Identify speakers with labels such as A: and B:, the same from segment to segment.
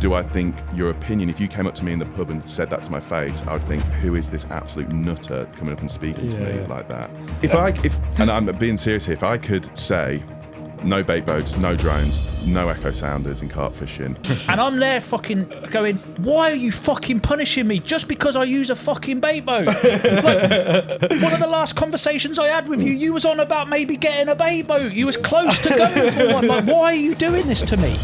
A: do I think your opinion, if you came up to me in the pub and said that to my face, I would think, who is this absolute nutter coming up and speaking to me like that? And I'm being serious here, if I could say, no bait boats, no drones, no echo sounders in carp fishing.
B: And I'm there fucking going, why are you fucking punishing me just because I use a fucking bait boat? Like, one of the last conversations I had with you, you was on about maybe getting a bait boat. You was close to going for one. Like, why are you doing this to me?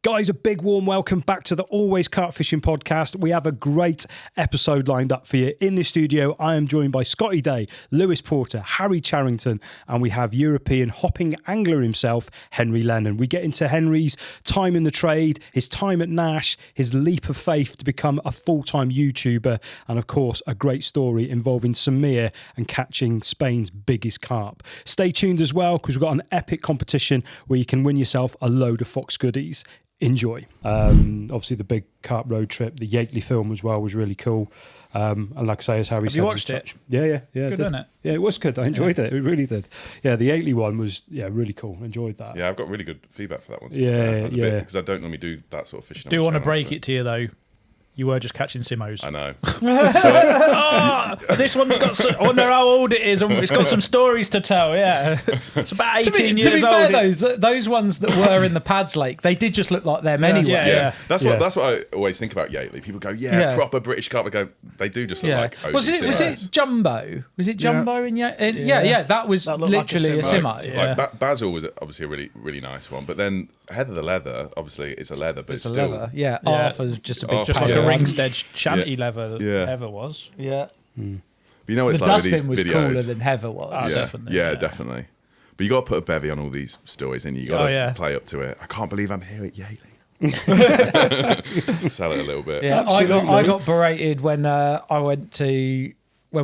C: Guys, a big warm welcome back to the Always Carp Fishing podcast. We have a great episode lined up for you. In the studio, I am joined by Scotty Day, Lewis Porter, Harry Charrington, and we have European hopping angler himself, Henry Lennon. We get into Henry's time in the trade, his time at Nash, his leap of faith to become a full-time YouTuber, and of course, a great story involving Samir and catching Spain's biggest carp. Stay tuned as well, because we've got an epic competition where you can win yourself a load of Fox goodies. Enjoy. Obviously, the big carp road trip, the Yateley film as well was really cool. And like I say, as Harry said,
B: you watched it?
C: Yeah.
B: Good, wasn't it?
C: Yeah, it was good. I enjoyed it. It really did. Yeah, the Yateley one was really cool. Enjoyed that.
A: Yeah, I've got really good feedback for that one.
C: Yeah.
A: Because I don't normally do that sort of fishing.
B: Do want to break it to you though. You were just catching simmos.
A: I know.
B: This one's got some... I wonder how old it is. It's got some stories to tell, yeah. It's about 18 years old.
D: To be fair, those ones that were in the Pads Lake, they did just look like them anyway.
A: Yeah. That's what I always think about Yateley. People go, proper British carp. I go, they do just look like OG
D: Was it Jumbo? Was it Jumbo in Yateley? Yeah, that was literally a Simo.
A: Like Basil was obviously a really, really nice one. But then Heather the leather, obviously it's a leather, but it's still...
D: leather. Yeah, Arthur's just a big...
B: Just like a ring's-edge shanty leather that Heather was.
D: Yeah.
A: But you know what it's
D: the
A: like with these
D: dustbin was
A: videos.
D: cooler than Heather was.
B: Oh, definitely.
A: Yeah, definitely. But you got to put a bevy on all these stories and you got to play up to it. I can't believe I'm here at Yateley. Sell it a little bit.
D: Yeah, I got berated when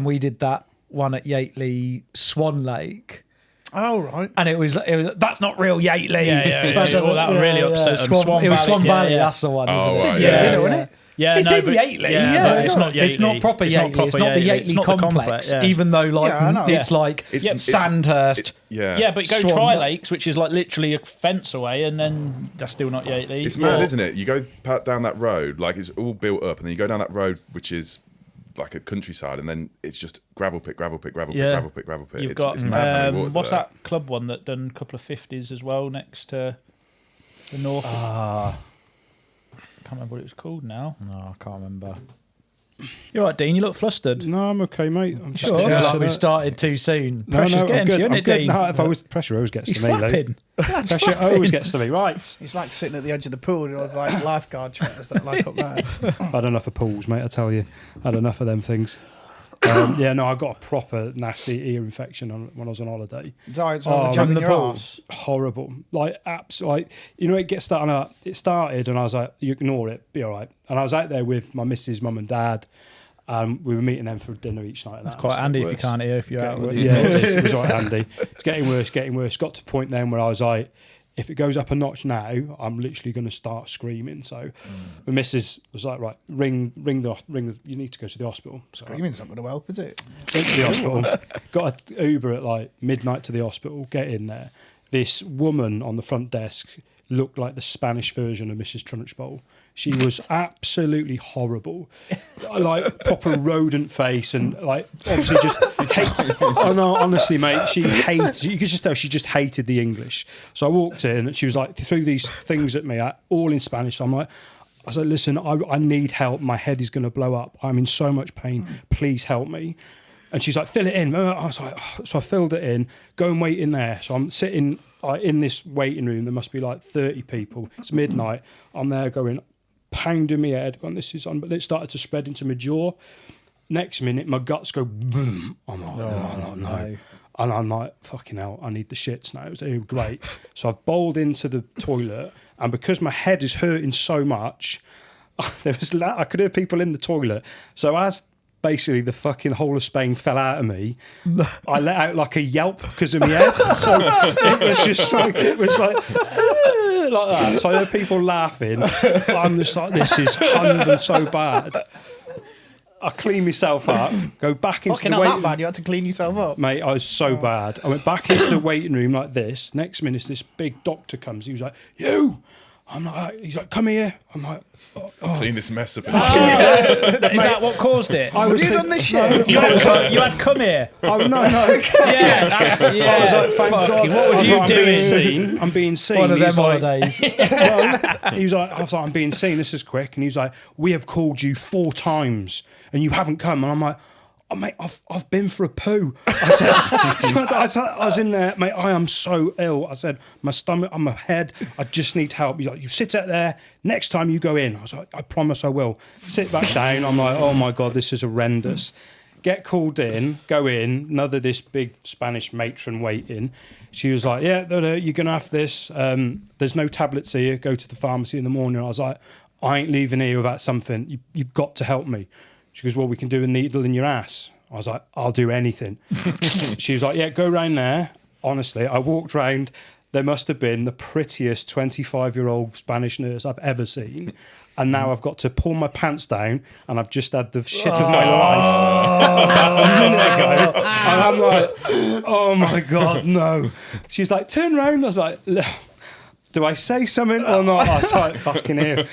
D: we did that one at Yateley Swan Lake.
E: Oh, right.
D: And it was that's not real Yateley.
B: Yeah. That really upset them.
D: It was Swan Valley, that's the one.
A: Oh, right,
D: Isn't it?
B: Yeah,
D: it's in Yateley.
B: But it's not Yateley.
D: It's not proper Yateley. It's not the Yateley complex, even though it's like Sandhurst.
B: But go Tri Lakes, which is like literally a fence away, and then that's still not Yateley.
A: It's mad, isn't it? You go down that road, like it's all built up, and then you go down that road, which is like a countryside, and then it's just gravel pit.
B: You've got what's that club one that done a couple of 50s as well next to the north? Can't remember what it was called now.
D: No, I can't remember.
B: You're right, Dean. You look flustered.
C: No, I'm okay, mate. I'm
D: sure. Like we've started too soon. Pressure's getting to you, isn't it, Dean?
C: No, if I was pressure, always gets
B: He's
C: to me.
B: flapping.
C: Pressure always gets to me. Right.
E: He's like sitting at the edge of the pool and I was like lifeguard chairs that like up there.
C: I had enough of pools, mate. I tell you, I had enough of them things. I got a proper nasty ear infection when I was on holiday.
E: From the pool.
C: Horrible. Like, absolutely. It gets started. It started, and I was like, you ignore it, be all right. And I was out there with my missus, mum and dad. We were meeting them for dinner each night.
B: That's quite handy if you can't hear if you're out with you.
C: Yeah, it was right handy. It's getting worse. Got to a point then where I was like, if it goes up a notch now, I'm literally going to start screaming. So the missus was like, right, ring the, you need to go to the hospital. So
E: Screaming's not going to help, is it?
C: went to the hospital, got an Uber at like midnight to the hospital, get in there. This woman on the front desk looked like the Spanish version of Mrs. Trunchbull. She was absolutely horrible, like proper rodent face, and like obviously just hates. Oh no, honestly, mate, she hates. You could just tell she just hated the English. So I walked in, and she was like threw these things at me, all in Spanish. So I was like, listen, I need help. My head is going to blow up. I'm in so much pain. Please help me. And she's like, fill it in. I was like, so I filled it in. Go and wait in there. So I'm sitting in this waiting room. There must be like 30 people. It's midnight. I'm there going, pounding my head, going, this is on. But it started to spread into my jaw. Next minute, my guts go boom. I'm like, no. And I'm like, fucking hell, I need the shits now. It was great. So I've bowled into the toilet, and because my head is hurting so much, I could hear people in the toilet. So as basically the fucking whole of Spain fell out of me, I let out like a yelp because of my head. So it was just like, like that. So I heard people laughing. I'm just like, this is hungry so bad. I clean myself up, go back into the waiting room.
E: Bad. You had to clean yourself up.
C: Mate, I was so bad. I went back into the waiting room like this. Next minute, this big doctor comes. He was like, you. I'm like, he's like, come here. I'm like,
A: clean this mess up.
B: Is that what caused it?
E: Have you done this shit?
B: You had come here.
C: Oh no.
B: Yeah,
C: I was like, thank God.
B: What were you
C: doing? I'm being seen.
D: One of them
C: He's like,
D: holidays.
C: he was like, I was like, I'm being seen. This is quick. And he was like, we have called you 4 times and you haven't come. And I'm like, oh, mate, I've been for a poo. I said, I was in there, mate. I am so ill. I said, my stomach, my head. I just need help. He's like, you sit out there. Next time you go in, I was like, I promise I will. Sit back down. I'm like, oh my God, this is horrendous. Get called in, go in. Another this big Spanish matron waiting. She was like, yeah, you're gonna have this. There's no tablets here. Go to the pharmacy in the morning. I was like, I ain't leaving here without something. You've got to help me. She goes, well, we can do a needle in your ass. I was like, I'll do anything. She was like, yeah, go round there. Honestly, I walked round. There must have been the prettiest 25-year-old Spanish nurse I've ever seen. And now I've got to pull my pants down and I've just had the shit of my life a minute ago. And I'm like, oh my God, no. She's like, turn around. I was like, do I say something or not? I was like, fucking hell.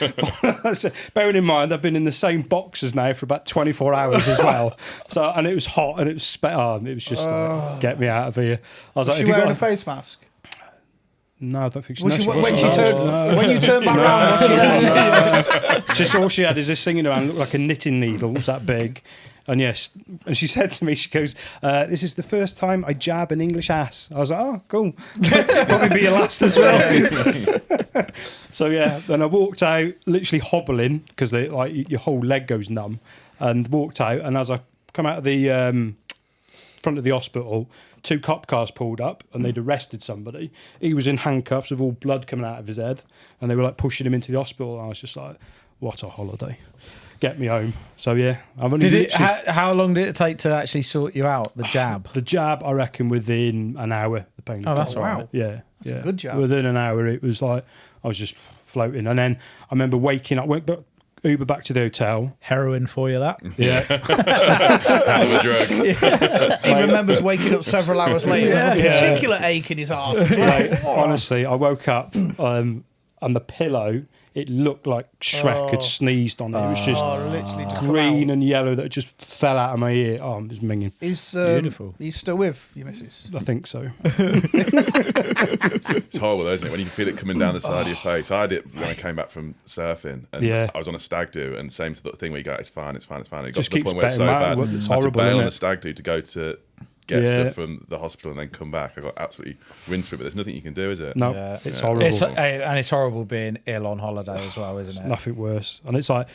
C: Bearing in mind, I've been in the same boxes now for about 24 hours as well. So, and it was hot and it was it was just like, get me out of here. I was like,
E: she wearing a face mask?
C: No, I don't think she
E: was.
C: When
E: you turned back around, was she there?
C: Just all she had is this thing in her hand, looked like a knitting needle. It was that big. And yes, and she said to me, she goes, this is the first time I jab an English ass. I was like, oh, cool. Probably be your last as well. So yeah, then I walked out, literally hobbling, because like your whole leg goes numb, and walked out. And as I come out of the front of the hospital, 2 cop cars pulled up and they'd arrested somebody. He was in handcuffs with all blood coming out of his head, and they were like pushing him into the hospital. And I was just like, what a holiday. Get me home. So yeah, I've only
D: how long did it take to actually sort you out? The jab.
C: The jab, I reckon, within an hour. The pain.
D: Oh, that's right.
C: Yeah,
E: that's a good jab.
C: Within an hour, it was like I was just floating. And then I remember waking up. Went Uber back to the hotel.
B: Heroin for you, that.
C: Yeah.
A: Hell of a drug.
E: Yeah. He remembers waking up several hours later with a particular ache in his arse.
C: Honestly, I woke up and the pillow, it looked like Shrek had sneezed on it. It was just
E: literally just
C: green and yellow that just fell out of my ear. Oh, it was minging.
E: Beautiful. He's still with your missus?
C: I think so.
A: It's horrible, isn't it? When you can feel it coming down the side of your face. I had it when I came back from surfing, and I was on a stag do, and same to the thing where you go, it's fine. It got
C: just
A: to the point where it's so bad. I had to bail on the stag do to go to get stuff from the hospital and then come back. I got absolutely rinsed through it, but there's nothing you can do, is it?
C: No, it's horrible.
D: And it's horrible being ill on holiday as well, isn't it?
C: Nothing worse. And it's like,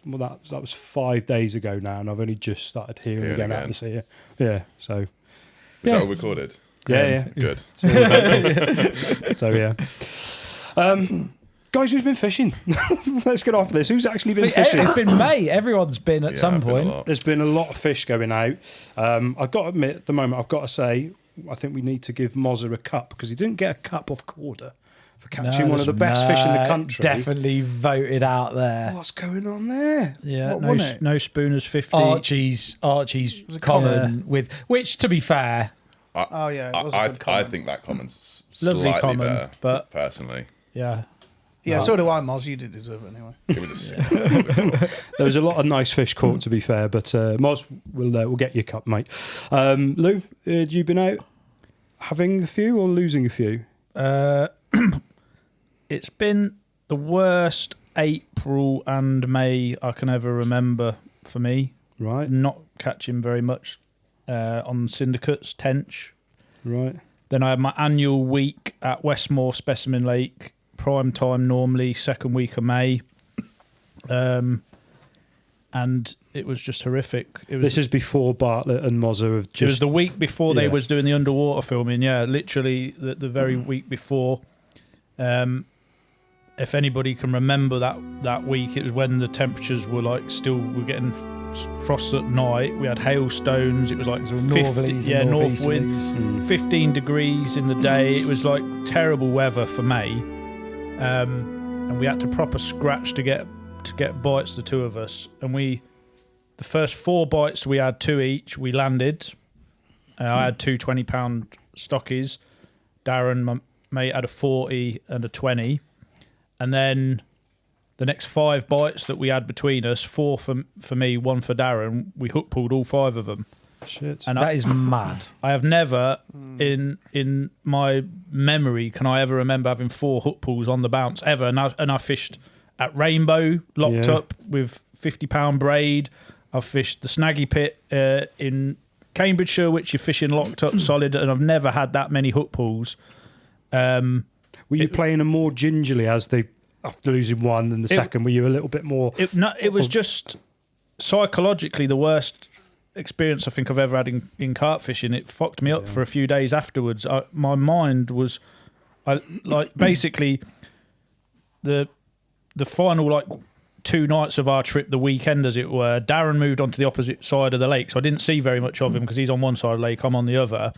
C: well, that was 5 days ago now, and I've only just started hearing again out of the sea. Yeah, so.
A: Is that all recorded?
C: Yeah.
A: Good.
C: So, yeah. Guys, who's been fishing? Let's get off this. Who's actually been fishing?
D: It's been May. Everyone's been at some point.
C: There's been a lot of fish going out. I've got to admit, at the moment, I've got to say, I think we need to give Mozza a cup, because he didn't get a cup off Corder for catching one of the best fish in the country.
D: Definitely voted out there.
C: What's going on there?
B: Yeah, no Spooners 50.
D: Archie's common with, which, to be fair,
A: I think that comment's
B: lovely
A: slightly
B: comment,
A: better,
B: but
A: personally.
B: Yeah.
E: Yeah, so do I, Moz. You did deserve it anyway.
A: It was
C: There was a lot of nice fish caught, to be fair, but Moz, we'll get you a cup, mate. Lou, had you been out having a few or losing a few?
B: It's been the worst April and May I can ever remember for me.
C: Right.
B: Not catching very much on syndicates, tench.
C: Right.
B: Then I had my annual week at Westmore Specimen Lake, prime time normally, second week of May. And it was just horrific.
C: This is before Bartlett and Mozza have just...
B: It was the week before they was doing the underwater filming, literally the very week before. If anybody can remember that week, it was when the temperatures were like we're getting frost at night. We had hailstones. It was like north wind, 15 degrees in the day. It was like terrible weather for May, and we had to proper scratch to get bites, the two of us. And the first 4 bites we had 2 each. We landed. I had 2 20-pound stockies. Darren, my mate, had a 40 and a 20. and then the next 5 bites that we had between us, 4 for me, 1 for Darren, we hook pulled all 5 of them.
C: Shit.
B: And
D: that is mad.
B: I have never, in my memory, can I ever remember having 4 hook pulls on the bounce ever. And I fished at Rainbow, locked up with 50-pound braid. I've fished the Snaggy Pit in Cambridgeshire, which you're fishing locked up solid, and I've never had that many hook pulls.
C: Were you playing them more gingerly after losing one and the second? Were you a little bit more?
B: It was just psychologically the worst experience I think I've ever had in carp fishing. It fucked me up for a few days afterwards. My mind was basically the final 2 nights of our trip, the weekend as it were. Darren moved onto the opposite side of the lake, so I didn't see very much of him because he's on one side of the lake, I'm on the other,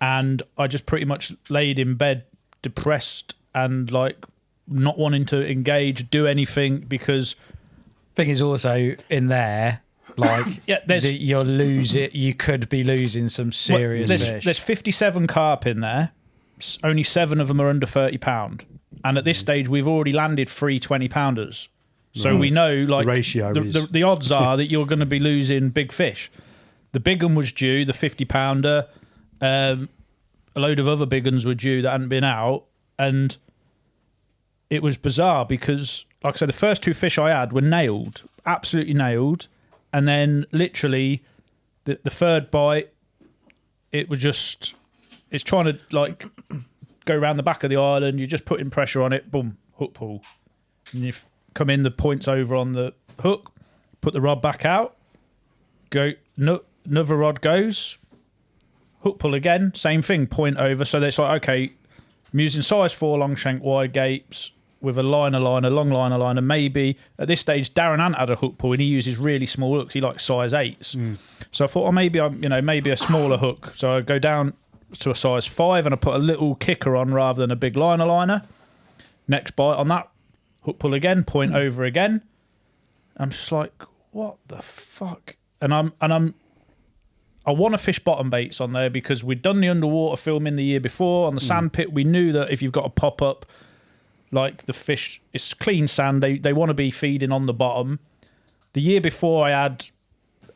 B: and I just pretty much laid in bed depressed and not wanting to engage, do anything, because
D: thing is also in there. You're losing. You could be losing some serious fish.
B: There's 57 carp in there. Only 7 of them are under 30 £, and at this stage we've already landed 3 20-pounders. So we know
C: the ratio
B: the odds are that you're going to be losing big fish. The big one was due, the 50-pounder. A load of other big ones were due that hadn't been out, and it was bizarre because, like I said, the first 2 fish I had were nailed, absolutely nailed. And then literally the third bite, it was just, it's trying to go around the back of the island. You're just putting pressure on it, boom, hook pull. And you come in, the point's over on the hook, put the rod back out, go, another rod goes, hook pull again, same thing, point over. So it's okay, I'm using size 4 long shank wide gapes with a long liner. Maybe at this stage, Darren hadn't had a hook pull and he uses really small hooks. He likes size 8s. So I thought, maybe a smaller hook. So I go down to a size 5 and I put a little kicker on rather than a big liner. Next bite on that, hook pull again, point over again. I'm just like, what the fuck? And I want to fish bottom baits on there because we'd done the underwater filming the year before on the sand pit. We knew that if you've got a pop up, the fish, it's clean sand. They want to be feeding on the bottom. The year before, I had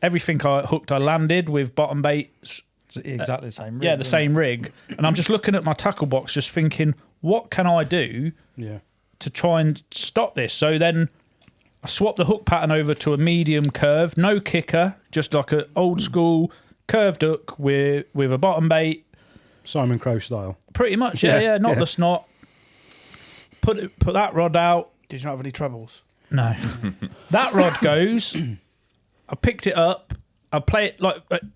B: everything I hooked. I landed with bottom baits.
D: It's exactly the same rig.
B: Yeah, the same rig. And I'm just looking at my tackle box, just thinking, what can I do to try and stop this? So then I swapped the hook pattern over to a medium curve, no kicker, just like an old school curved hook with a bottom bait.
C: Simon Crow style.
B: Pretty much, yeah. Not the snot. Put that rod out.
E: Did you not have any trebles?
B: No. That rod goes. I picked it up. I play it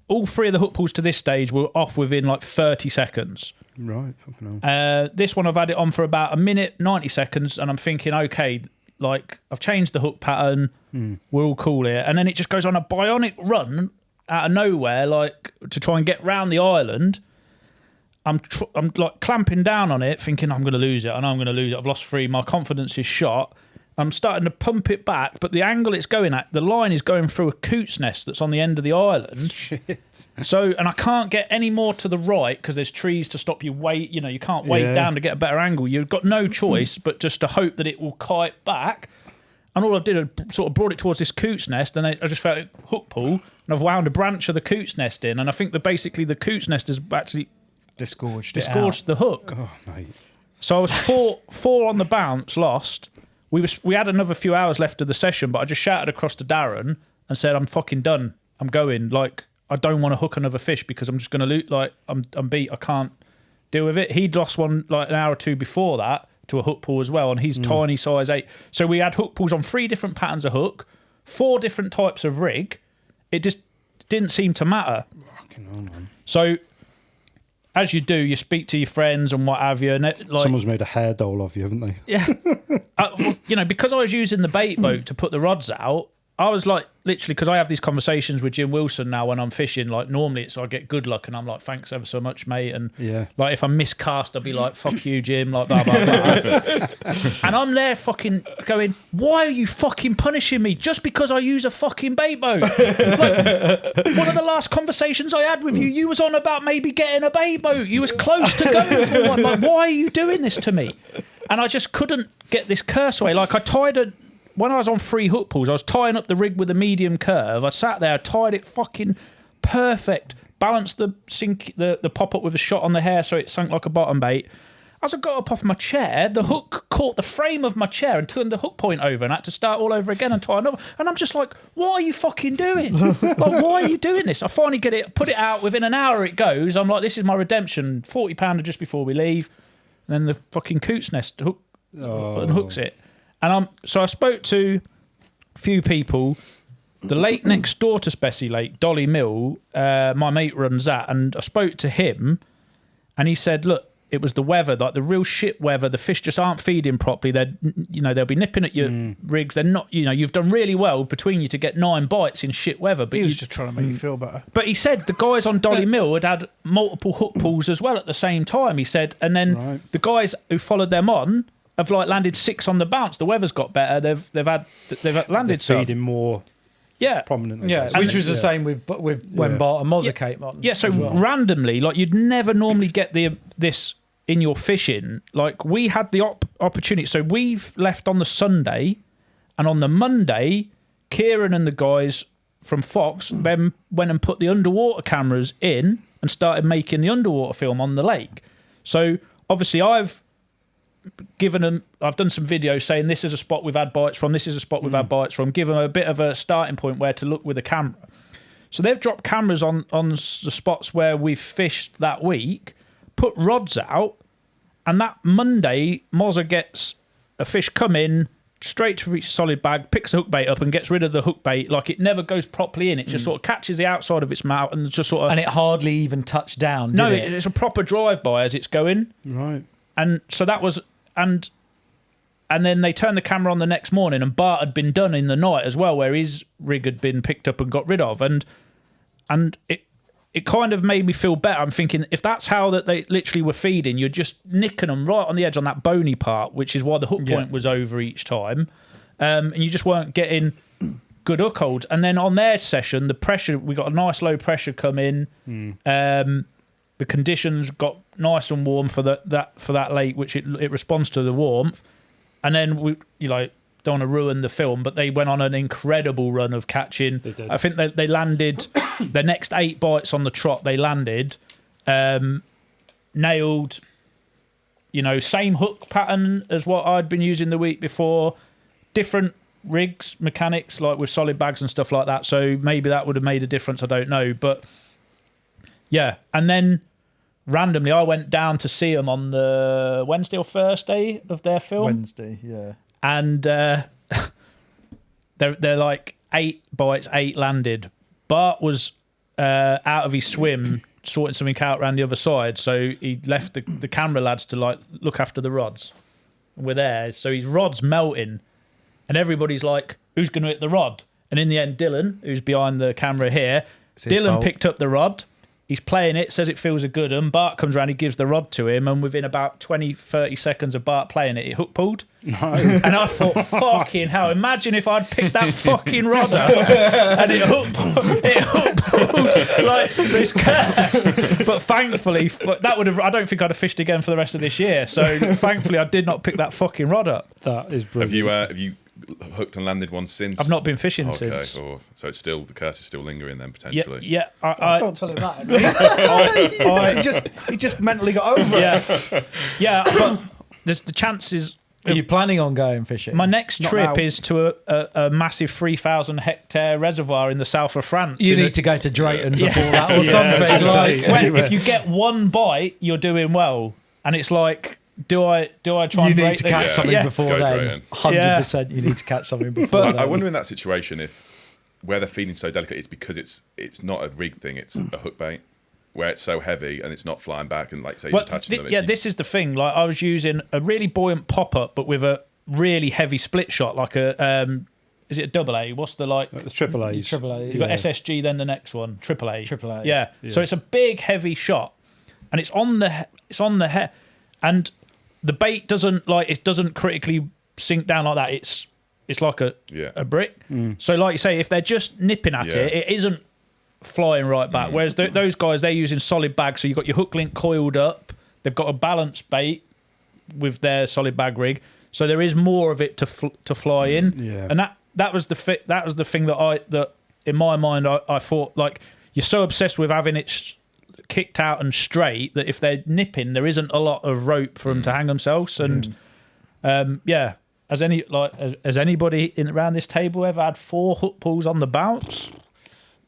B: all 3 of the hook pulls to this stage were off within 30 seconds.
C: Right, fucking hell.
B: This one I've had it on for about a minute, 90 seconds, and I'm thinking, okay, I've changed the hook pattern. We're all cool here. And then it just goes on a bionic run out of nowhere, to try and get round the island. I'm clamping down on it, thinking I'm going to lose it. I know I'm going to lose it. I've lost 3. My confidence is shot. I'm starting to pump it back, but the angle it's going at, the line is going through a coot's nest that's on the end of the island.
C: Shit.
B: And I can't get any more to the right because there's trees to stop you weight. You can't weight down to get a better angle. You've got no choice but just to hope that it will kite back. And all I did, I sort of brought it towards this coot's nest, and I just felt a hook pull, and I've wound a branch of the coot's nest in, and I think that basically the coot's nest has actually
D: disgorged
B: the hook.
C: Oh, mate.
B: So I was four on the bounce, lost. We had another few hours left of the session, but I just shouted across to Darren and said, I'm fucking done. I'm going. I don't want to hook another fish because I'm just going to loot. I'm beat. I can't deal with it. He'd lost one an hour or 2 before that to a hook pull as well, and he's tiny size 8. So we had hook pulls on 3 different patterns of hook, 4 different types of rig. It just didn't seem to matter.
C: Fucking hell, man.
B: So as you do, you speak to your friends and what have you. And
C: someone's made a hair doll of you, haven't they?
B: Yeah. Because I was using the bait boat to put the rods out, I was literally, because I have these conversations with Jim Wilson now when I'm fishing, normally it's I get good luck and I'm like, thanks ever so much, mate. And if I miscast, I'll be like, fuck you, Jim, blah, blah, blah. And I'm there fucking going, why are you fucking punishing me just because I use a fucking bait boat? One of the last conversations I had with you, you was on about maybe getting a bait boat. You was close to going for one. Why are you doing this to me? and I just couldn't get this curse away. Like when I was on 3 hook pulls, I was tying up the rig with a medium curve. I sat there, tied it fucking perfect, balanced the pop up with a shot on the hair so it sunk like a bottom bait. As I got up off my chair, the hook caught the frame of my chair and turned the hook point over, and I had to start all over again and tie another. And I'm just like, what are you fucking doing? Like, why are you doing this? I finally put it out. Within an hour it goes. I'm like, this is my redemption. £40 just before we leave. And then the fucking coot's nest unhooks it. And so I spoke to a few people. The lake next door to Spessy Lake, Dolly Mill, my mate runs that, and I spoke to him, and he said, look, it was the weather, like the real shit weather. The fish just aren't feeding properly. They'll be nipping at your rigs. They're not, you've done really well between you to get 9 bites in shit weather. But
E: he was just trying to make you feel better.
B: But he said the guys on Dolly Mill had multiple hook pulls as well at the same time. He said, and then the guys who followed them on have like landed 6 on the bounce. The weather's got better. They've landed some.
C: Feeding more.
B: Yeah,
C: prominently.
D: Yeah, which was the same with when Bart and Mozza came on.
B: Yeah, so randomly, like you'd never normally get this in your fishing. Like we had the opportunity. So we've left on the Sunday, and on the Monday, Kieran and the guys from Fox then went and put the underwater cameras in and started making the underwater film on the lake. So obviously I've done some videos saying this is a spot we've had bites from, this is a spot we've had bites from, give them a bit of a starting point where to look with a camera. So they've dropped cameras on the spots where we've fished that week, put rods out, and that Monday, Mozza gets a fish come in, straight to solid bag, picks the hook bait up and gets rid of the hook bait. Like it never goes properly in. It just sort of catches the outside of its mouth and just sort of...
D: And it hardly even touched down, did it?
B: It's a proper drive-by as it's going.
C: Right.
B: And so that was... And then they turned the camera on the next morning, and Bart had been done in the night as well, where his rig had been picked up and got rid of. And it kind of made me feel better. I'm thinking, if that's how that they literally were feeding, you're just nicking them right on the edge on that bony part, which is why the hook point was over each time. And you just weren't getting good hook holds. And then on their session, the pressure, we got a nice low pressure come in. The conditions got nice and warm for that lake, which it responds to the warmth. And then we, don't want to ruin the film, but they went on an incredible run of catching. They did. I think they landed their next 8 bites on the trot. They landed, nailed, same hook pattern as what I'd been using the week before, different rigs, mechanics, like with solid bags and stuff like that. So maybe that would have made a difference. I don't know, but yeah. And then randomly, I went down to see them on the Wednesday or Thursday of their film.
E: Wednesday, yeah.
B: And they're like 8 bites, 8 landed. Bart was out of his swim, sorting something out around the other side, so he left the camera lads to like look after the rods. We're there, so his rod's melting, and everybody's like, "Who's going to hit the rod?" And in the end, Dylan, who's behind the camera here, Dylan picked up the rod. He's playing it, says it feels a good one. Bart comes around, he gives the rod to him, and within about 20, 30 seconds of Bart playing it, it hook pulled. No. And I thought, fucking hell, imagine if I'd picked that fucking rod up and it hook pulled like this curse. But thankfully, I don't think I'd have fished again for the rest of this year. So thankfully, I did not pick that fucking rod up.
C: That is brilliant.
A: Have you hooked and landed one since?
B: I've not been fishing since.
A: So it's still, the curse is still lingering then potentially.
B: Yeah.
E: Don't tell him that. He just mentally got over it.
B: Yeah, but there's the chances.
D: Are you planning on going fishing?
B: My next trip is to a massive 3,000 hectare reservoir in the south of France.
D: You need to go to Drayton before that or something.
B: If you get one bite, you're doing well. And it's like, do I try
D: you
B: and
D: need to catch something before
A: Go
D: then. 100% you need to catch something before then.
A: I wonder in that situation if where they're feeding so delicate, it's because it's not a rig thing, it's a hook bait. Where it's so heavy and it's not flying back and like say you're touching them.
B: This is the thing. Like I was using a really buoyant pop-up, but with a really heavy split shot, like a is it a double A? What's the like?
C: The triple A.
B: You've got SSG, then the next one, triple A. Yeah. So it's a big heavy shot, and it's on the head, and the bait doesn't critically sink down like that. It's like a brick. So like you say, if they're just nipping at it isn't flying right back. Whereas those guys, they're using solid bags, so you've got your hook link coiled up, they've got a balance bait, with their solid bag rig, so there is more of it to fly in.
C: Yeah.
B: And that was the thing that in my mind I thought, like, you're so obsessed with having it kicked out and straight that if they're nipping, there isn't a lot of rope for them to hang themselves. And has anybody around this table ever had 4 hook pulls on the bounce?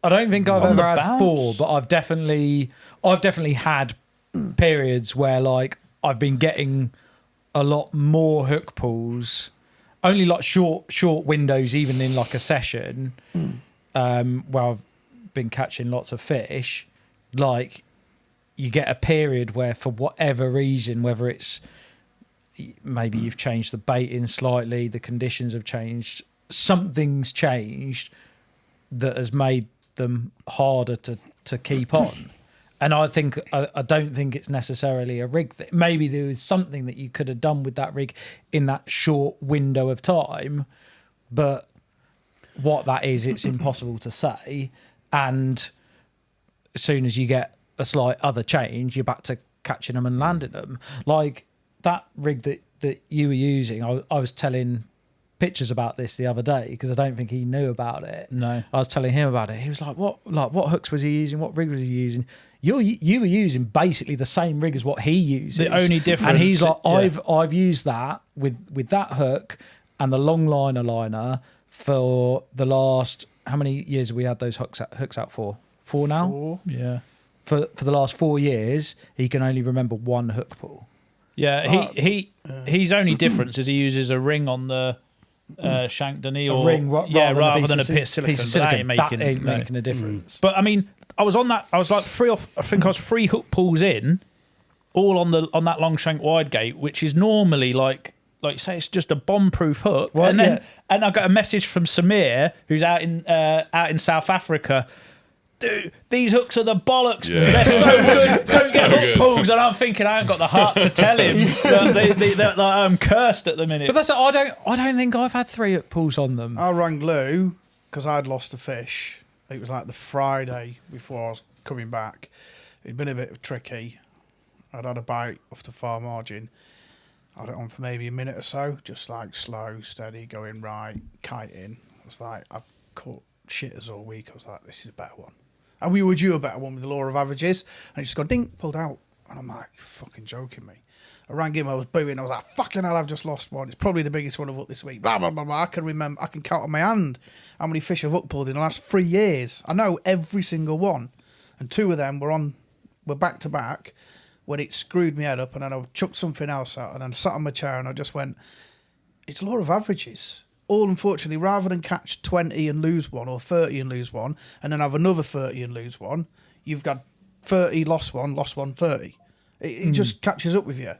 D: I don't think I've
B: On
D: ever
B: the
D: had
B: bounce?
D: 4, but I've definitely had periods where like I've been getting a lot more hook pulls, only like short windows, even in like a session, where I've been catching lots of fish. Like, you get a period where, for whatever reason, whether it's maybe you've changed the baiting slightly, the conditions have changed, something's changed that has made them harder to keep on. And I don't think it's necessarily a rig thing. Maybe there was something that you could have done with that rig in that short window of time, but what that is, it's impossible to say. And as soon as you get a slight other change, you're back to catching them and landing them. Like that rig that you were using, I was telling pictures about this the other day because I don't think he knew about it.
B: No.
D: I was telling him about it. He was like, what hooks was he using? What rig was he using? You were using basically the same rig as what he uses.
B: The only difference,
D: and he's like, I've used that with that hook and the long liner for the last, how many years have we had those hooks out for? 4 now?
E: 4.
B: Yeah.
D: For the last 4 years, he can only remember one hook pull.
B: Yeah, his only difference is he uses a ring on the shank, doesn't he? Or,
D: ring,
B: rather than a piece of
D: piece of
B: silicone.
D: silicone. That ain't making a difference.
B: But I mean, I was on that. I was like 3 hook pulls in, all on that long shank wide gate, which is normally like you say, it's just a bomb-proof hook.
D: Well,
B: and then I got a message from Samir, who's out in South Africa. Dude, these hooks are the bollocks.
A: Yeah.
B: They're so good. Don't get hook
A: good.
B: pulls. And I'm thinking I haven't got the heart to tell him that I'm cursed at the minute.
D: But that's I don't think I've had 3 hook pulls on them.
E: I rang Lou because I'd lost a fish. It was like the Friday before I was coming back. It'd been a bit tricky. I'd had a bite off the far margin. I had it on for maybe a minute or so, just like slow, steady, going right, kiting. I was like, I've caught shitters all week. I was like, this is a better one. And we were due a better one with the law of averages. And he just got ding, pulled out. And I'm like, you're fucking joking me. I rang him, I was booing. I was like, fucking hell, I've just lost one. It's probably the biggest one I've hooked this week. Blah, blah, blah, blah. I can count on my hand how many fish I've hook pulled in the last 3 years. I know every single one. And 2 of them were back to back when it screwed me head up, and then I chucked something else out, and then I sat on my chair and I just went, it's law of averages. All, unfortunately, rather than catch 20 and lose one, or 30 and lose one, and then have another 30 and lose one, you've got 30, lost one, 30. It just catches up with you.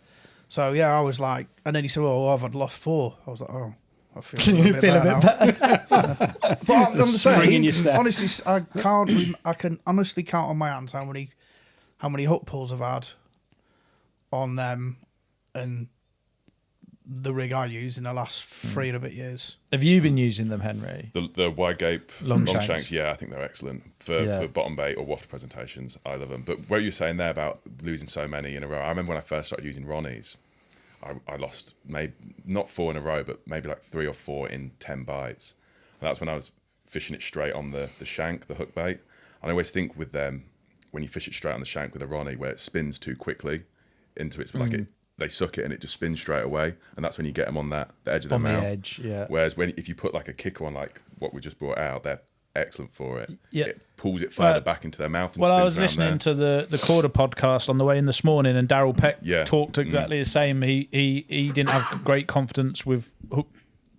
E: So, yeah, I was like, and then he said, oh, I've had lost 4. I was like, oh, I feel a bit better. But I'm saying,
C: your step.
E: honestly, I can honestly count on my hands how many hook pulls I've had on them and the rig I use in the last 3 and a bit years.
D: Have you been using them, Henry?
A: The wide gape
D: Long
A: long
D: shanks.
A: shanks, yeah, I think they're excellent for bottom bait or waft presentations. I love them. But what you're saying there about losing so many in a row, I remember when I first started using RONNIEs, I lost maybe not 4 in a row, but maybe like 3 or 4 in 10 bites. And that's when I was fishing it straight on the shank, the hook bait. And I always think with them, when you fish it straight on the shank with a RONNIE, where it spins too quickly into its they suck it and it just spins straight away, and that's when you get them on the edge of their mouth.
D: The edge, yeah.
A: Whereas if you put like a kicker on, like what we just brought out, they're excellent for it.
B: Yeah.
A: It pulls it further back into their mouth. And
B: Well,
A: spins
B: I was
A: around
B: listening
A: there.
B: to the Quarter podcast on the way in this morning, and Daryl Peck talked
A: Mm.
B: exactly the same. He didn't have great confidence with hook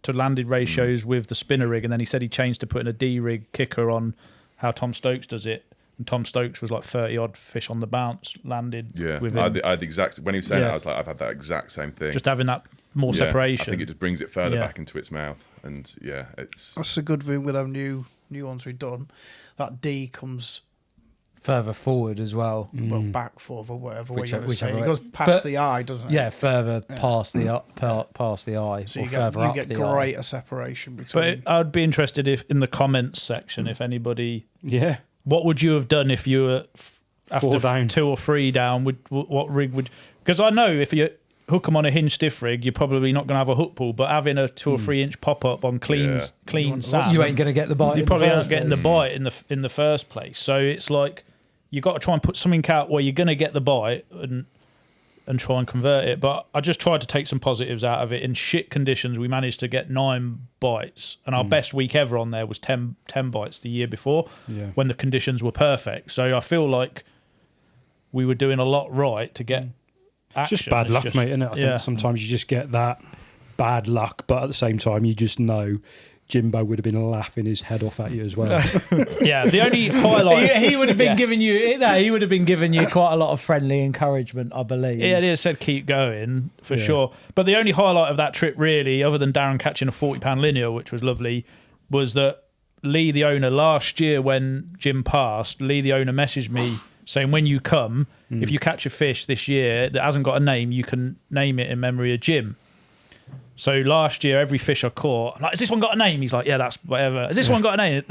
B: to landed ratios with the spinner rig, and then he said he changed to putting a D rig kicker on how Tom Stokes does it. And Tom Stokes was like 30 odd fish on the bounce landed.
A: Yeah,
B: with
A: I
B: him.
A: had the exact. When he was saying that, I was like, I've had that exact same thing.
B: Just having that more
A: Yeah,
B: separation.
A: I think it just brings it further back into its mouth, and it's.
E: That's a good thing with our new ones we've done. That D comes
D: Further forward as well.
E: well, back forward, whatever way you want to say.
D: whichever
E: It
D: way.
E: goes past
D: But-
E: the eye, doesn't it?
D: Yeah, further past the past the eye,
E: So
D: or
E: you
D: further
E: get,
D: up
E: you get
D: the eye.
E: greater separation between.
B: But I'd be interested if in the comments section if anybody.
C: Yeah.
B: What would you have done if you were after
C: 4 down.
B: 2 or 3 down? What rig would? Because I know if you hook them on a hinge stiff rig, you're probably not going to have a hook pull. But having a 2 or 3 inch pop up on clean sand,
D: You ain't going to get the bite.
B: you probably aren't getting the bite in the first place. So it's like you got to try and put something out where you're going to get the bite and try and convert it. But I just tried to take some positives out of it. In shit conditions, we managed to get 9 bites, and our best week ever on there was 10 bites the year before, when the conditions were perfect. So I feel like we were doing a lot right to get action.
C: It's just bad luck, mate, isn't it? I think sometimes you just get that bad luck, but at the same time, you just know Jimbo would have been laughing his head off at you as well.
B: Yeah, the only highlight
D: he would have been giving you. No, he would have been giving you quite a lot of friendly encouragement, I believe.
B: Yeah, he said keep going for sure. But the only highlight of that trip, really, other than Darren catching a 40-pound linear, which was lovely, was that Lee, the owner, last year when Jim passed, Lee, the owner, messaged me saying, when you come, if you catch a fish this year that hasn't got a name, you can name it in memory of Jim. So last year, every fish I caught, I'm like, has this one got a name? He's like, yeah, that's whatever. Has this one got a name?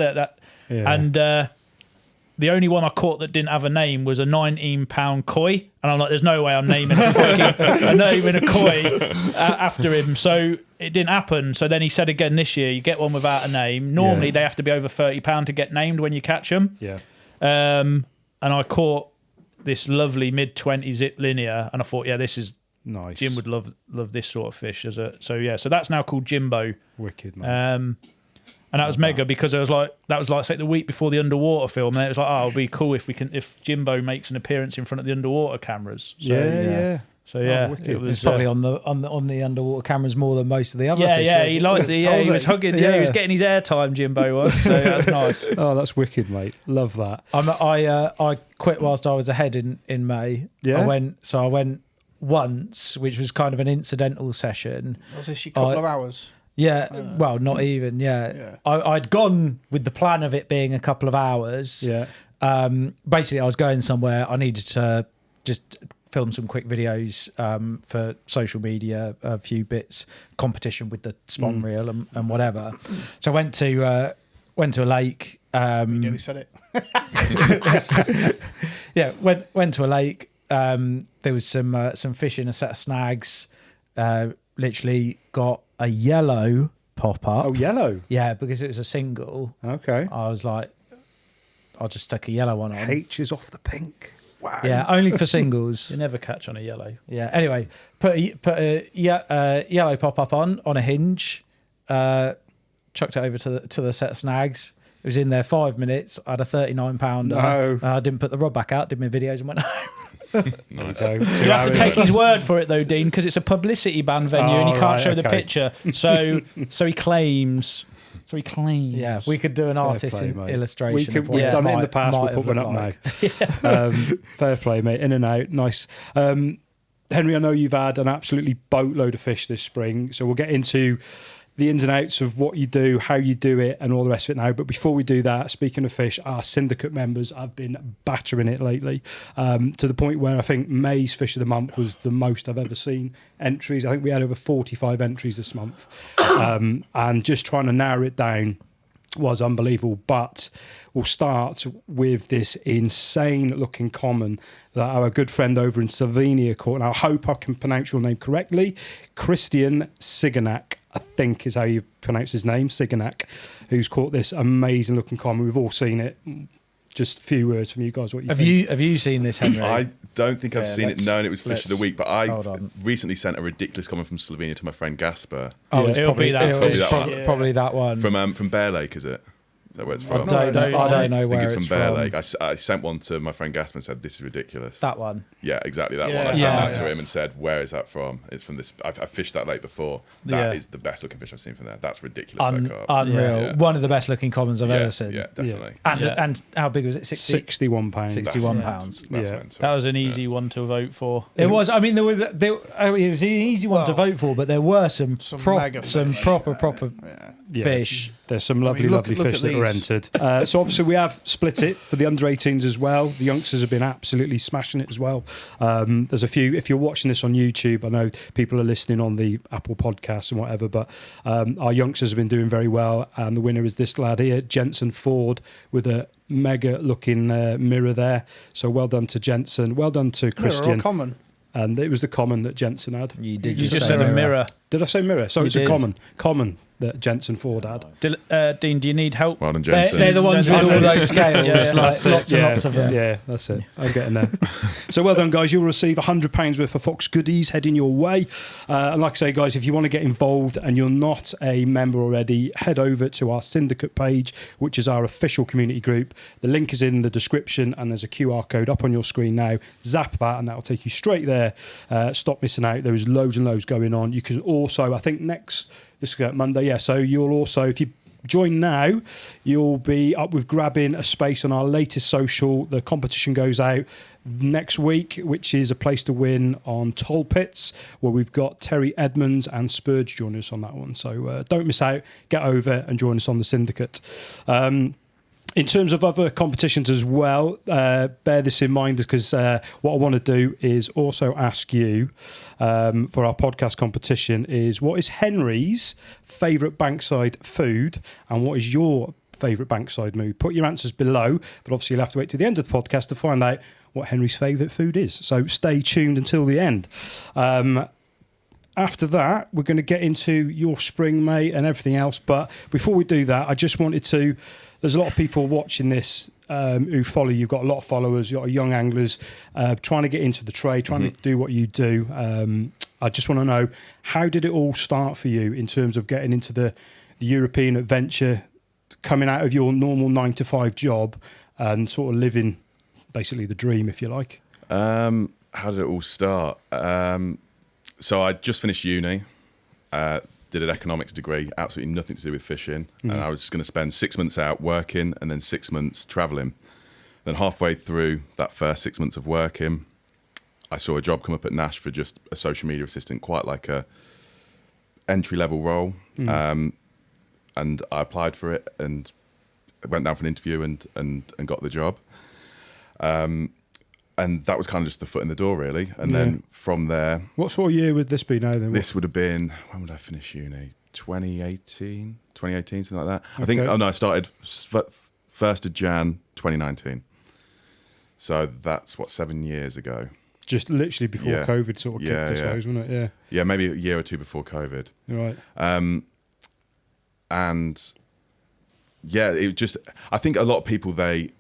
B: And the only one I caught that didn't have a name was a 19-pound koi. And I'm like, there's no way I'm naming a koi after him. So it didn't happen. So then he said again this year, you get one without a name. Normally they have to be over £30 to get named when you catch them.
C: Yeah.
B: And I caught this lovely mid-20 zip linear, and I thought, yeah, this is
C: nice.
B: Jim would love this sort of fish so that's now called Jimbo.
C: Wicked, man.
B: And that was mega because it was like say the week before the underwater film, and it was like, it'll be cool if Jimbo makes an appearance in front of the underwater cameras. So, So
C: it
B: was
D: It's probably on the underwater cameras more than most of the other fish.
B: He liked it. Yeah, he was hugging. Yeah, he was getting his airtime. Jimbo was. So that's nice.
C: Oh, that's wicked, mate. Love that.
D: I quit whilst I was ahead in May.
C: Yeah.
D: I went once, which was kind of an incidental session.
E: Was this a couple of hours?
D: Yeah, well, not even. Yeah. I'd gone with the plan of it being a couple of hours.
C: Yeah.
D: Basically, I was going somewhere. I needed to just film some quick videos for social media, a few bits, competition with the spawn reel and whatever. So I went to a lake.
E: You nearly said it.
D: Yeah, went to a lake. There was some fish in a set of snags. Literally got a yellow pop up.
C: Oh, yellow?
D: Yeah, because it was a single.
C: Okay.
D: I was like, I'll just stick a yellow one on.
C: H is off the pink. Wow.
D: Yeah, only for singles.
B: You never catch on a yellow.
D: Yeah. Anyway, put a yellow pop up on a hinge. Chucked it over to the set of snags. It was in there 5 minutes. I had a 39-pounder.
C: No.
D: I didn't put the rod back out. Did my videos and went home.
A: Nice.
C: So,
B: You have to take his word for it though, Dean, because it's a publicity ban venue and you can't show the picture. So he claims.
D: Yeah, we could do an artist illustration.
C: We've done it in the past. We'll put one up now. Fair play, mate. In and out. Nice. Henry, I know you've had an absolutely boatload of fish this spring, so we'll get into the ins and outs of what you do, how you do it, and all the rest of it now. But before we do that, speaking of fish, our syndicate members have been battering it lately, to the point where I think May's Fish of the Month was the most I've ever seen entries. I think we had over 45 entries this month. And just trying to narrow it down was unbelievable. But we'll start with this insane looking common that our good friend over in Slovenia caught. And I hope I can pronounce your name correctly. Christian Siganak, I think is how you pronounce his name, Siganak, who's caught this amazing looking common. We've all seen it. Just a few words from you guys. What you think?
D: Have you seen this, Henry?
A: I don't think I've seen it, known it was Fish of the Week, but I
D: hold on.
A: recently sent a ridiculous comment from Slovenia to my friend Gasper.
D: Oh,
C: Yeah,
B: it'll be that.
D: Probably that one.
A: From Bear Lake, is it? Is that where it's from?
D: I don't know
A: I
D: where
A: think it's from Bear
D: from.
A: Lake. I sent one to my friend Gasper and said, this is ridiculous.
D: That one.
A: Yeah, exactly that
E: Yeah.
A: one. I sent
D: Yeah.
A: that to him and said, where is that from? It's from this. I fished that lake before. That is the best looking fish I've seen from there. That's ridiculous. That carp.
D: Unreal.
A: Yeah.
D: One of the best looking commons I've ever seen.
A: Yeah, definitely.
D: And how big was it?
C: 61 pounds.
D: 61
A: That's
D: pounds.
A: That's
C: Yeah.
A: mental.
B: That was an easy one to vote for.
D: It was. I mean, it was an easy one to vote for, but there were some
E: mega fish.
D: proper
C: Yeah.
D: fish.
C: There's some lovely,
E: look
C: lovely
E: at
C: fish that were
E: these.
C: entered. So obviously we have split it for the under 18s as well. The youngsters have been absolutely smashing it as well. There's a few, if you're watching this on YouTube, I know people are listening on the Apple Podcasts and whatever, but our youngsters have been doing very well. And the winner is this lad here, Jensen Ford, with a mega looking mirror there. So well done to Jensen. Well done to Christian.
E: Common.
C: and it was the common that Jensen had.
D: You did
B: You just said a mirror.
C: Did I say mirror? So
B: You
C: it's
B: did.
C: a common that Jensen Ford had.
B: Dean, do you need help?
A: Well done,
D: They're,
A: Jensen.
D: they're the ones with all those scales.
B: Yeah, yeah.
D: Like, lots and lots of them.
C: Yeah, that's it. I'm getting there. So well done, guys. You'll receive £100 worth of Fox goodies heading your way. And like I say, guys, if you want to get involved and you're not a member already, head over to our syndicate page, which is our official community group. The link is in the description, and there's a QR code up on your screen now. Zap that, and that will take you straight there. Stop missing out. There is loads and loads going on. You can also, I think this is Monday, yeah. So you'll also, if you join now, you'll be up with grabbing a space on our latest social. The competition goes out next week, which is a place to win on Toll Pits, where we've got Terry Edmonds and Spurge joining us on that one. So don't miss out. Get over and join us on the syndicate. In terms of other competitions as well, bear this in mind, because what I want to do is also ask you for our podcast competition is, what is Henry's favourite Bankside food, and what is your favourite Bankside mood? Put your answers below, but obviously you'll have to wait to the end of the podcast to find out what Henry's favourite food is. So stay tuned until the end. After that, we're going to get into your spring, mate, and everything else. But before we do that, I just wanted to... There's a lot of people watching this who follow you. You've got a lot of followers. You've got young anglers trying to get into the trade, trying to do what you do. I just want to know, how did it all start for you in terms of getting into the European adventure, coming out of your normal 9-to-5 job and sort of living basically the dream, if you like?
A: How did it all start? So I just finished uni. Did an economics degree, absolutely nothing to do with fishing. And I was going to spend 6 months out working and then 6 months traveling. Then halfway through that first 6 months of working, I saw a job come up at Nash for just a social media assistant, quite like a entry-level role. And I applied for it and went down for an interview and got the job. And that was kind of just the foot in the door, really. And then from there... What
C: sort of year would this be now, then?
A: This would have been... When would I finish uni? 2018, something like that. Okay. I think... Oh, no, I started 1st of Jan 2019. So that's, 7 years ago.
C: Just literally before COVID sort of kicked, I suppose, wasn't it? Yeah.
A: Yeah, maybe a year or two before COVID.
C: Right.
A: And... Yeah, it just... I think a lot of people, they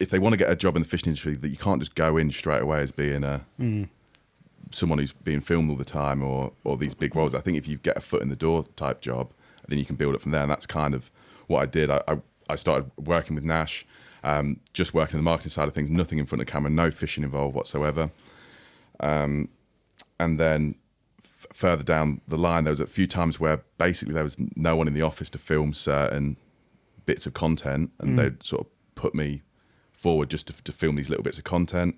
A: if they want to get a job in the fishing industry, that you can't just go in straight away as being someone who's being filmed all the time or these big roles. I think if you get a foot in the door type job, then you can build it from there. And that's kind of what I did. I started working with Nash, just working the marketing side of things, nothing in front of camera, no fishing involved whatsoever. And then further down the line, there was a few times where basically there was no one in the office to film certain bits of content, and they'd sort of put me forward just to film these little bits of content.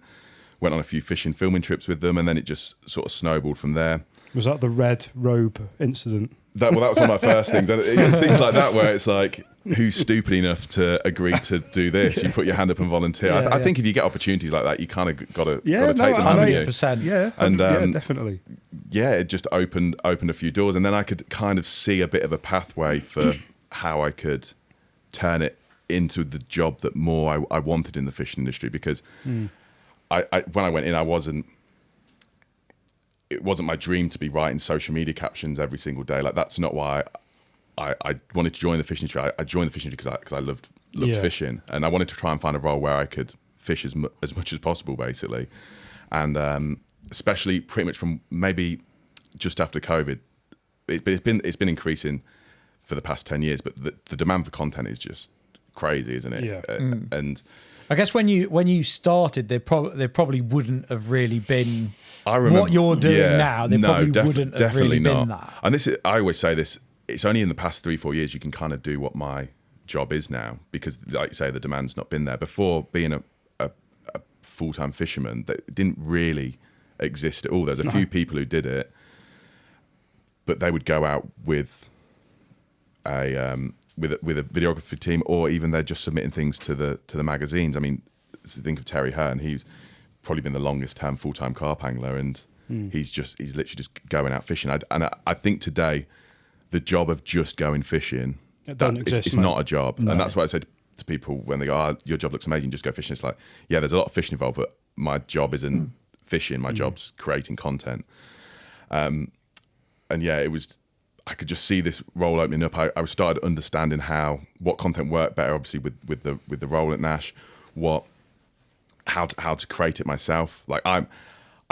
A: Went on a few fishing filming trips with them, and then it just sort of snowballed from there.
C: Was that the red robe incident?
A: That was one of my first things. And it's just things like that where it's like, who's stupid enough to agree to do this? You put your hand up and volunteer. I think if you get opportunities like that, you kind of got to take them, haven't you?
D: 100%.
C: Yeah,
A: and
C: definitely.
A: Yeah, it just opened a few doors, and then I could kind of see a bit of a pathway for how I could turn it into the job that more I wanted in the fishing industry, because I when I went in, it wasn't my dream to be writing social media captions every single day. Like, that's not why I wanted to join the fishing industry. I joined the fishing industry because I loved fishing, and I wanted to try and find a role where I could fish as much as possible, basically. And especially pretty much from maybe just after COVID, it's been increasing for the past 10 years, but the demand for content is just crazy, isn't it?
C: Yeah.
A: And
D: I guess when you started, there probably wouldn't have really been what you're doing now. There probably wouldn't have really been that.
A: And I always say this, it's only in the past 3-4 years you can kind of do what my job is now, because, like you say, the demand's not been there. Before, being a full-time fisherman, that didn't really exist at all. There's a few people who did it, but they would go out with a videography team, or even they're just submitting things to the magazines. I mean, think of Terry Hearn. He's probably been the longest term full-time carp angler, and he's literally just going out fishing. I think today the job of just going fishing, it's not a job. No. And that's what I said to people when they go, your job looks amazing, just go fishing. It's like, yeah, there's a lot of fishing involved, but my job isn't fishing. My job's creating content. And yeah, it was. I could just see this role opening up. I started understanding what content worked better, obviously with the role at Nash, how to create it myself. Like I'm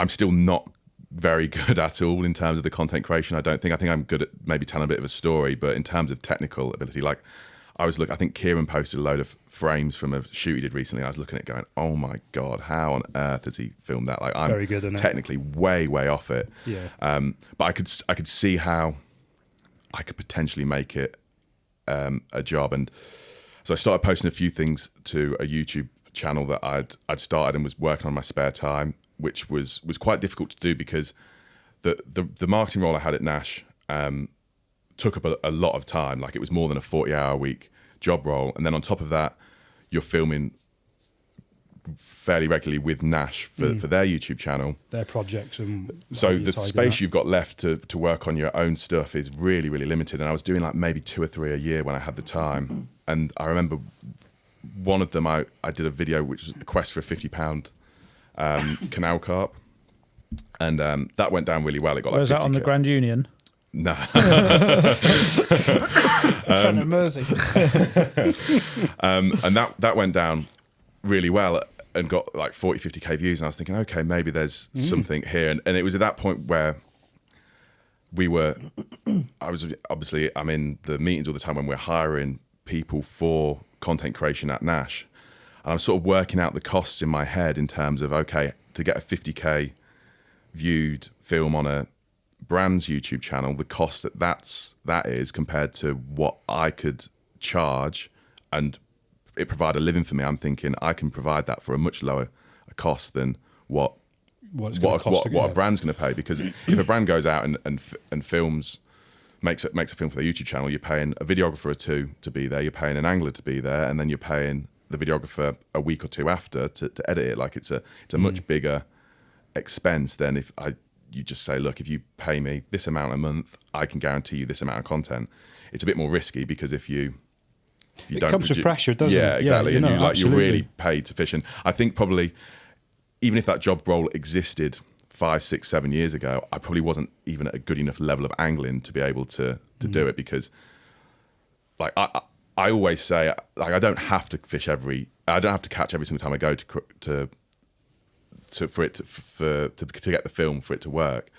A: still not very good at all in terms of the content creation. I think I'm good at maybe telling a bit of a story, but in terms of technical ability, like I think Kieran posted a load of frames from a shoot he did recently. I was looking at it going, oh my God, how on earth has he filmed that? Like I'm
C: very good, isn't it?
A: Technically way off it.
C: Yeah.
A: But I could see how I could potentially make it a job. And so I started posting a few things to a YouTube channel that I'd started and was working on in my spare time, which was quite difficult to do because the marketing role I had at Nash took up a lot of time. Like it was more than a 40-hour a week job role. And then on top of that, you're filming fairly regularly with Nash for their YouTube channel.
C: Their projects. And
A: so the space you've got left to work on your own stuff is really, really limited. And I was doing like maybe 2 or 3 a year when I had the time. And I remember one of them, I did a video which was a quest for a £50 canal carp. And that went down really well. It got
B: Where's
A: like 50K.
B: that on the Grand Union?
A: No.
E: Shannon Mersey.
A: And that went down really well and got like 40-50k views, and I was thinking, okay, maybe there's something here. And it was at that point where I'm in the meetings all the time when we're hiring people for content creation at Nash, and I'm sort of working out the costs in my head in terms of, okay, to get a 50k viewed film on a brand's YouTube channel, the cost that is compared to what I could charge and it provide a living for me. I'm thinking I can provide that for a much lower cost than what a brand's going to pay. Because if a brand goes out and films, makes a film for their YouTube channel, you're paying a videographer or two to be there, you're paying an angler to be there, and then you're paying the videographer a week or two after to edit it. Like it's a much bigger expense than if you just say, look, if you pay me this amount a month, I can guarantee you this amount of content. It's a bit more risky because if you don't
C: comes with pressure, doesn't it?
A: Yeah, exactly.
C: Yeah,
A: and you're really paid to fish. And I think probably even if that job role existed 5, 6, 7 years ago, I probably wasn't even at a good enough level of angling to be able to do it, because like I always say, like I don't have to catch every single time I go to get the film for it to work.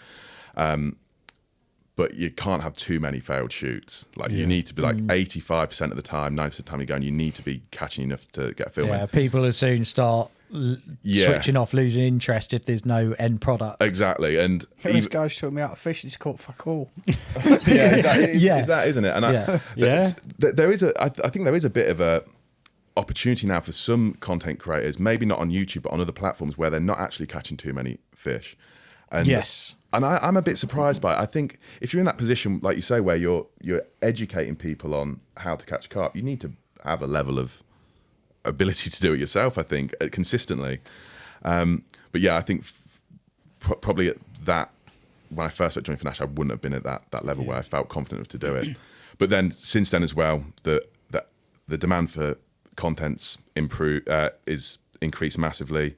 A: But you can't have too many failed shoots. Like you need to be like 85% of the time, 90% of the time you're going, you need to be catching enough to get filming.
D: Yeah, people will soon start switching off, losing interest if there's no end product.
A: Exactly. And
E: This guy's showing me how to fish. He's caught fuck all.
A: yeah, exactly. Is that, isn't it? And I think there is a bit of a opportunity now for some content creators, maybe not on YouTube, but on other platforms where they're not actually catching too many fish. And
D: Yes.
A: And I'm a bit surprised by it. I think if you're in that position, like you say, where you're educating people on how to catch carp, you need to have a level of ability to do it yourself, I think, consistently. But yeah, I think probably at that, when I first started joining for Nash, I wouldn't have been at that level where I felt confident enough to do it. But then since then as well, the demand for content's is increased massively.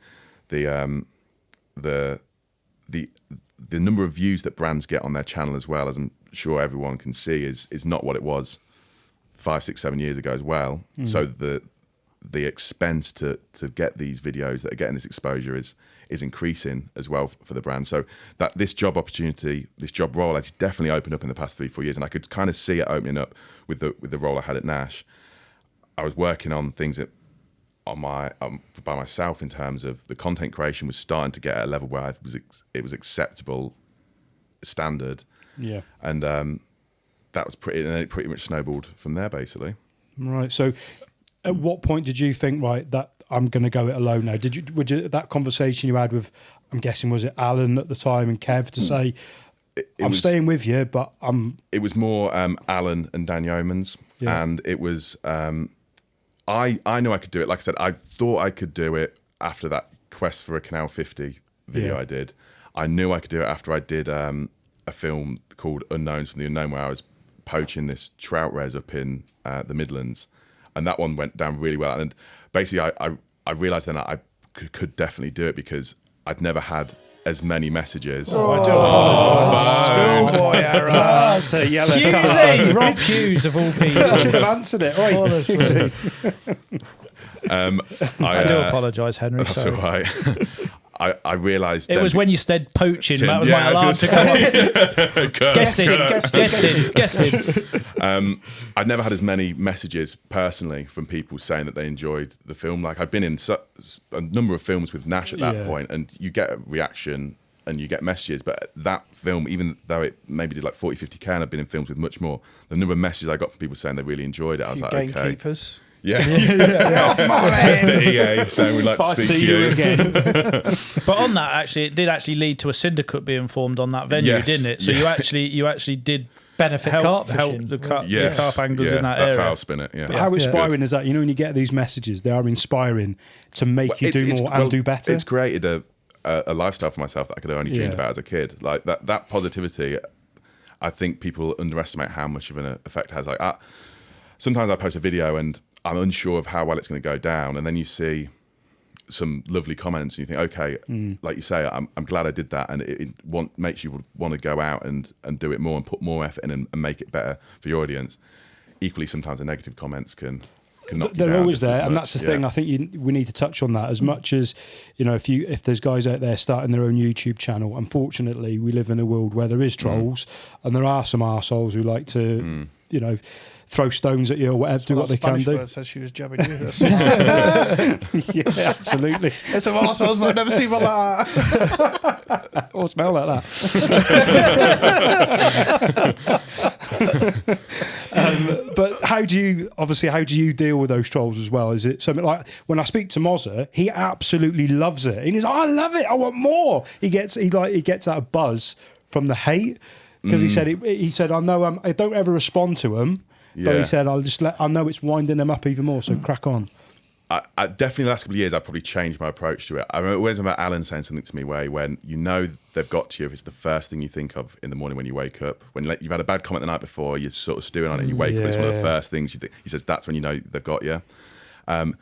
A: The number of views that brands get on their channel as well, as I'm sure everyone can see, is not what it was 5, 6, 7 years ago as well. So the expense to get these videos that are getting this exposure is increasing as well for the brand. So that this job opportunity, this job role, it's definitely opened up in the past 3, 4 years, and I could kind of see it opening up with the role I had at Nash. I was working on things by myself in terms of the content creation was starting to get at a level where it was acceptable standard. Yeah. And that was pretty, and then it pretty much snowballed from there, basically.
C: Right. So at what point did you think, right, that I'm going to go it alone now? Would you that conversation you had with, I'm guessing, was it Alan at the time and Kev, to say, I'm staying with you, but It was more Alan and Dan Yeomans, and it was... I knew I could do it. Like I said, I thought I could do it after that Quest for a Canal 50 video I did. I knew I could do it after I did a film called Unknowns from the Unknown, where I was poaching this trout res up in the Midlands. And that one went down really well. And basically, I realised then I could definitely do it, because
A: I'd never had as many messages.
B: I do apologise.
E: Schoolboy error.
C: That's a yellow card.
D: Husey, Rob Hughes of all
C: I
D: people.
C: should have answered it. Oi, Husey.
B: I do apologise, Henry.
A: That's
B: Sorry.
A: all right. I realised
B: It was when you said poaching.
A: Tim,
B: That was
A: yeah,
B: my
A: I
B: alarm
A: was
B: to
A: gonna
B: go off. Guested.
A: I'd never had as many messages personally from people saying that they enjoyed the film. Like I'd been in a number of films with Nash at that point, and you get a reaction and you get messages. But that film, even though it maybe did like 40, 50K, and I've been in films with much more, the number of messages I got from people saying they really enjoyed it, I was like, okay.
E: Gamekeepers.
A: Yeah.
E: Off my head.
A: EA saying we'd like
C: If I
A: to speak
C: see
A: to
C: you again.
B: But on that, actually, it did actually lead to a syndicate being formed on that venue,
A: Yes.
B: didn't it? So you actually did
D: Benefit
B: help
D: carp fishing.
B: the carp
A: Yes.
B: anglers in that
A: that's
B: area.
A: how I'll spin it. Yeah.
C: How inspiring is that? You know, when you get these messages, they are inspiring to make you do more and do better.
A: It's created a lifestyle for myself that I could have only dreamed about as a kid. Like that positivity, I think people underestimate how much of an effect it has. Like sometimes I post a video and I'm unsure of how well it's going to go down, and then you see some lovely comments and you think, okay, like you say, I'm glad I did that, and it makes you want to go out and do it more and put more effort in and make it better for your audience. Equally, sometimes the negative comments can knock you down.
C: They're always
A: just as
C: there, and
A: much.
C: that's the thing. I think we need to touch on that as much as, you know, if there's guys out there starting their own YouTube channel. Unfortunately, we live in a world where there is trolls, and there are some arseholes who like to, you know, throw stones at you or whatever, do what they can do.
E: Bird says she was jabbing you. That's
C: Yeah, absolutely.
E: There's some arseholes, but I've never seen one like that.
C: Or smell like that. But how do you deal with those trolls as well? Is it something like when I speak to Mozza, he absolutely loves it. And he's like, I love it, I want more. He gets that buzz from the hate because he said I know I don't ever respond to them, but he said I know it's winding them up even more, so crack on.
A: I definitely the last couple of years I've probably changed my approach to it. I always remember Alan saying something to me where when you know they've got to you, if it's the first thing you think of in the morning when you wake up. When you've had a bad comment the night before, you're sort of stewing on it, and you wake up, it's one of the first things you think. He says that's when you know they've got you. And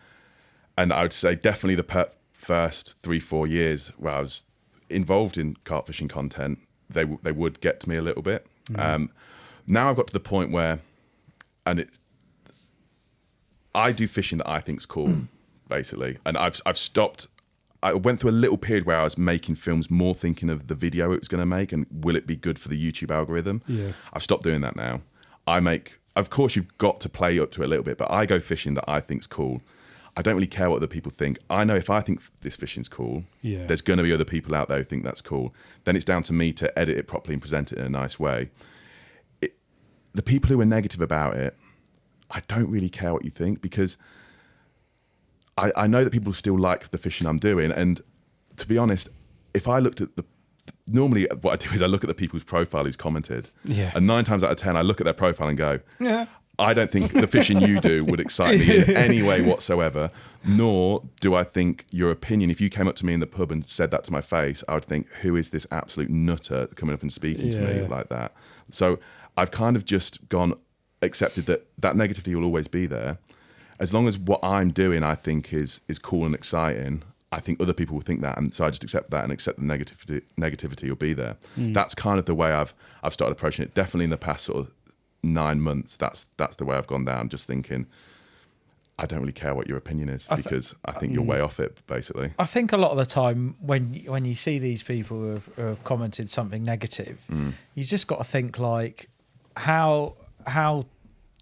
A: I would say definitely the first 3-4 years where I was involved in carp fishing content, they would get to me a little bit. Now I've got to the point where, I do fishing that I think's cool, basically, and I've stopped. I went through a little period where I was making films more thinking of the video it was going to make and will it be good for the YouTube algorithm. Yeah, I've stopped doing that now. Of course, you've got to play up to it a little bit, but I go fishing that I think's cool. I don't really care what other people think. I know if I think this fishing's cool, there's going to be other people out there who think that's cool. Then it's down to me to edit it properly and present it in a nice way. The people who are negative about it, I don't really care what you think, because I know that people still like the fishing I'm doing. And to be honest, if I looked at normally what I do is I look at the people's profile who's commented. And 9 times out of 10, I look at their profile and go, I don't think the fishing you do would excite me in any way whatsoever, nor do I think your opinion, if you came up to me in the pub and said that to my face, I would think, who is this absolute nutter coming up and speaking to me like that? So I've kind of just accepted that negativity will always be there. As long as what I'm doing I think is cool and exciting, I think other people will think that, and so I just accept that and accept the negativity will be there. That's kind of the way I've started approaching it. Definitely in the past sort of 9 months, that's the way I've gone down, just thinking I don't really care what your opinion is, because I think you're way off it, basically.
D: I think a lot of the time when you see these people who have commented something negative, you just got to think like, how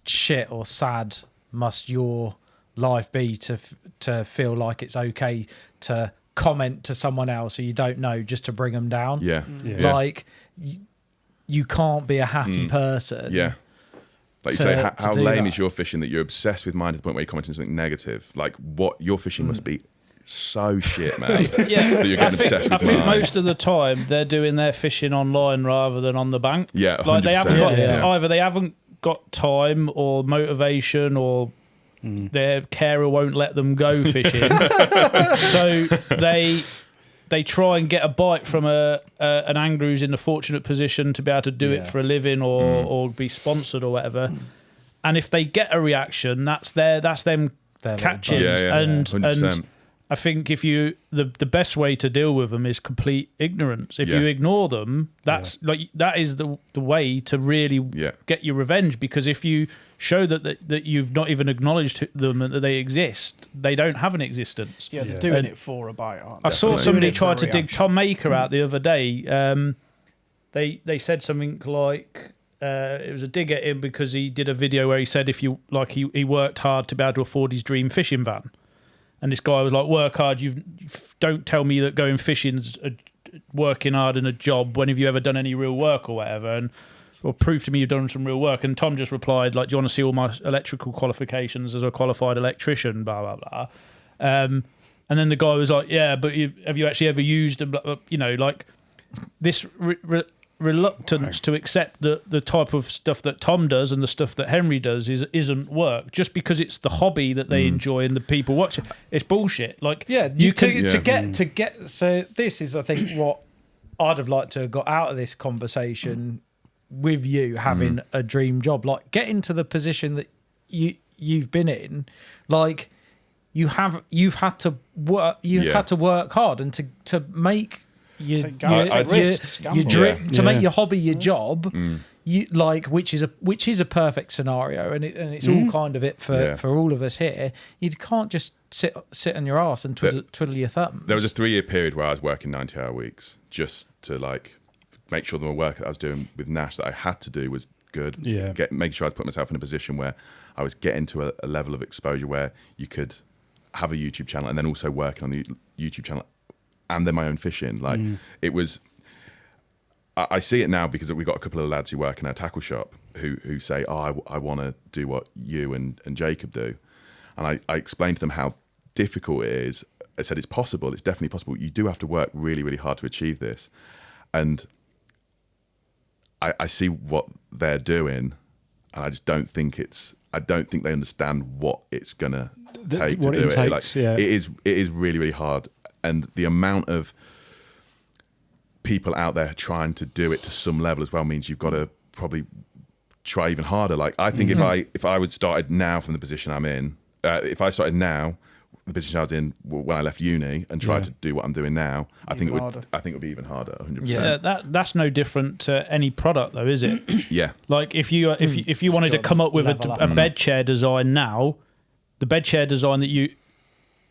D: shit or sad must your life be to feel like it's okay to comment to someone else who you don't know just to bring them down? Like you can't be a happy person.
A: Like you say, how lame is your fishing that you're obsessed with mine to the point where you're commenting something negative? Like, what your fishing must be so shit, man. That you're getting obsessed with
B: I think
A: mine.
B: most of the time they're doing their fishing online rather than on the bank.
A: Yeah, 100%.
B: Like they haven't got either they haven't got time or motivation, or their carer won't let them go fishing. So they try and get a bite from an angler who's in a fortunate position to be able to do it for a living or be sponsored or whatever. And if they get a reaction, that's them catching. And I think if you the best way to deal with them is complete ignorance. If you ignore them, that's that is the way to really get your revenge. Because if you show that you've not even acknowledged them and that they exist, they don't have an existence.
E: Yeah, they're doing it for a bite, aren't they?
B: I saw somebody try to dig Tom Maker out the other day. They said something like it was a dig at him because he did a video where he said if you like he worked hard to be able to afford his dream fishing van. And this guy was like, work hard. You don't tell me that going fishing's working hard in a job. When have you ever done any real work or whatever? And or prove to me you've done some real work. And Tom just replied, like, do you want to see all my electrical qualifications as a qualified electrician? Blah blah blah. And then the guy was like, yeah, but have you actually ever used, like this reluctance to accept the type of stuff that Tom does and the stuff that Henry does isn't work just because it's the hobby that they enjoy and the people watch it. It's bullshit. Like
D: to get so this is I think what I'd have liked to have got out of this conversation with you having a dream job, like get into the position that you've been in, like you've had to work had to work hard and to make your make your hobby your job, you like which is a perfect scenario, and it's all kind of it for all of us here. You can't just sit on your ass and twiddle your thumbs.
A: There was a 3-year period where I was working 90-hour weeks just to like make sure the work that I was doing with Nash that I had to do was good. Making sure I was putting myself in a position where I was getting to a level of exposure where you could have a YouTube channel and then also working on the YouTube channel and then my own fishing. Like it was, I see it now because we've got a couple of lads who work in our tackle shop who say, oh, I want to do what you and Jacob do. And I explained to them how difficult it is. I said, it's possible. It's definitely possible. You do have to work really, really hard to achieve this. And I see what they're doing. And I just don't think they understand what it's going to take to do it. Like, it is really, really hard. And the amount of people out there trying to do it to some level as well means you've got to probably try even harder. Like I think if I was started now from the position I'm in, if I started now, the position I was in when I left uni and tried to do what I'm doing now, I think it would be even harder. 100%.
B: Yeah, that's no different to any product though, is it?
A: Yeah.
B: Like if you wanted to come up with a bed chair design now, the bed chair design that you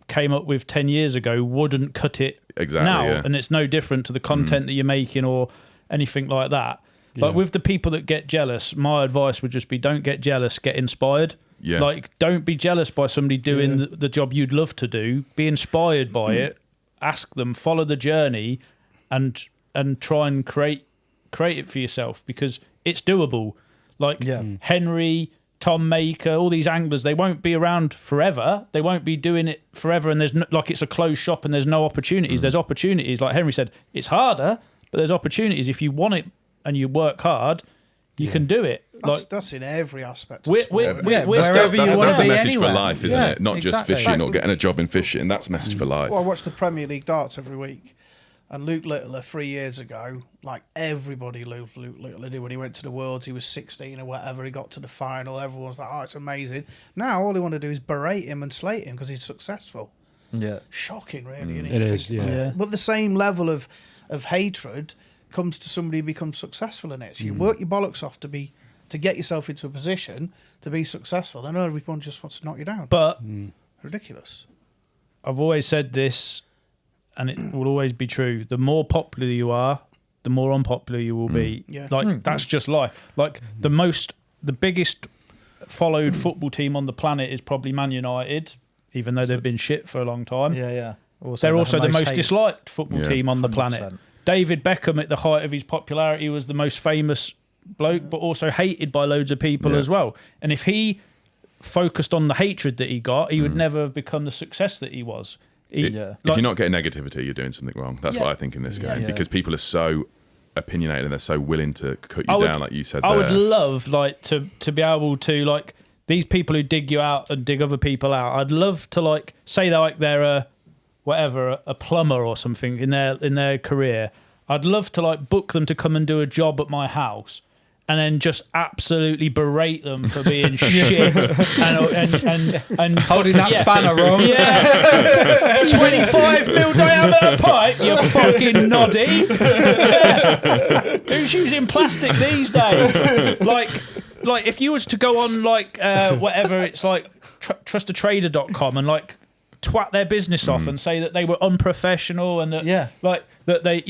B: came up with 10 years ago wouldn't cut it now, and it's no different to the content that you're making or anything like that. Like with the people that get jealous, my advice would just be don't get jealous, get inspired. Like don't be jealous by somebody doing the job you'd love to do. Be inspired by it. Ask them, follow the journey, and try and create it for yourself because it's doable. Like Henry, Tom Maker, all these anglers, they won't be around forever. They won't be doing it forever, and there's no, like it's a closed shop and there's no opportunities. There's opportunities, like Henry said, it's harder, but there's opportunities. If you want it and you work hard, you can do it.
E: That's in every aspect.
B: Wherever you want
A: to be. That's a message
B: anywhere.
A: for life, isn't it? Not just fishing or getting a job in fishing. That's a message for life.
E: Well, I watch the Premier League darts every week. And Luke Littler 3 years ago, like everybody loved Luke Littler did when he went to the Worlds. He was 16 or whatever. He got to the final. Everyone was like, oh, it's amazing. Now all they want to do is berate him and slate him because he's successful. Yeah. Shocking, really. Isn't it?
C: It is, yeah.
E: But the same level of hatred comes to somebody who becomes successful in it. So you work your bollocks off to get yourself into a position to be successful. And everyone just wants to knock you down.
B: But
E: ridiculous.
B: I've always said this, and it will always be true. The more popular you are, the more unpopular you will be.
E: Yeah.
B: Like that's just life. Like the biggest followed football team on the planet is probably Man United, even though they've been shit for a long time.
D: Yeah.
B: They're also the most disliked football team on the planet. 100%. David Beckham, at the height of his popularity, was the most famous bloke, but also hated by loads of people as well. And if he focused on the hatred that he got, he would never have become the success that he was.
A: If you're not getting negativity, you're doing something wrong. That's what I think in this game, because people are so opinionated and they're so willing to cut you down, like you said.
B: I would love to be able to these people who dig you out and dig other people out. I'd love to say they're a plumber or something in their career. I'd love to book them to come and do a job at my house and then just absolutely berate them for being shit and
D: Holding that spanner wrong.
B: Yeah. 25 mil diameter pipe, you fucking noddy. Yeah. Who's using plastic these days? Like if you was to go on like whatever, it's like trustatrader.com and like twat their business off and say that they were unprofessional and that like that they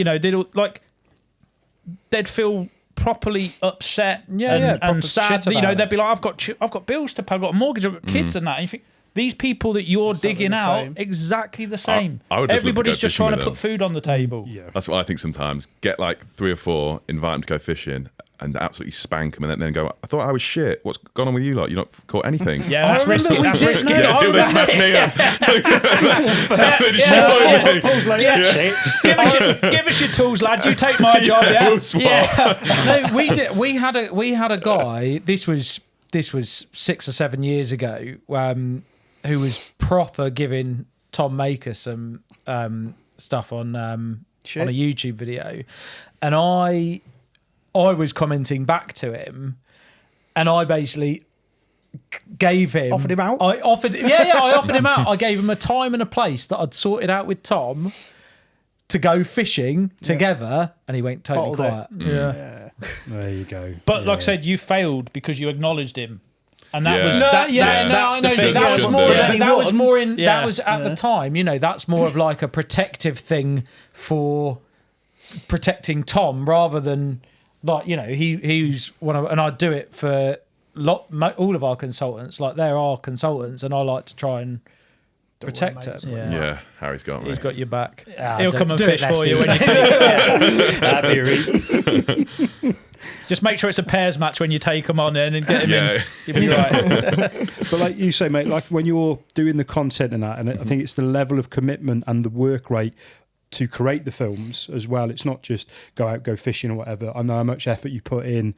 B: they'd feel properly upset and sad. They'd be like, I've got bills to pay, I've got a mortgage, I've got kids and that. And you think these people that you're digging out exactly the same.
A: I would just
B: Everybody's just trying to
A: with
B: put food on the table.
C: Yeah.
A: That's what I think sometimes. Get like 3 or 4, invite them to go fishing, and absolutely spank them, and then go, I thought I was shit. What's gone on with you lot? You're not caught anything.
B: Yeah, that's risky. That's risky.
A: Yeah, till they smack me up. They destroy me.
B: Give us your tools, lad. You take my job. Yeah.
A: We'll swap.
D: No, we did. We had a guy. This was 6 or 7 years ago. Who was proper giving Tom Maker some stuff on a YouTube video, and I was commenting back to him, and I basically gave him
E: Offered him out?
D: I offered him out. I gave him a time and a place that I'd sorted out with Tom to go fishing together, and he went totally quiet.
C: There you go.
B: But like I said, you failed because you acknowledged him. And that was that was at the time, that's more of like a protective thing for protecting Tom rather than like, he's one of, and I do it for all of our consultants, like they're our consultants, and I like to try and protect them.
A: Yeah, Harry's got me.
B: He's got your back.
D: Ah,
B: He'll come and
D: do
B: fish
D: it,
B: for you when you take him. Just make sure it's a pairs match when you take them on and get him in. You'll be right.
C: But like you say, mate, like when you're doing the content and that, and I think it's the level of commitment and the work rate to create the films as well. It's not just go fishing or whatever. I know how much effort you put in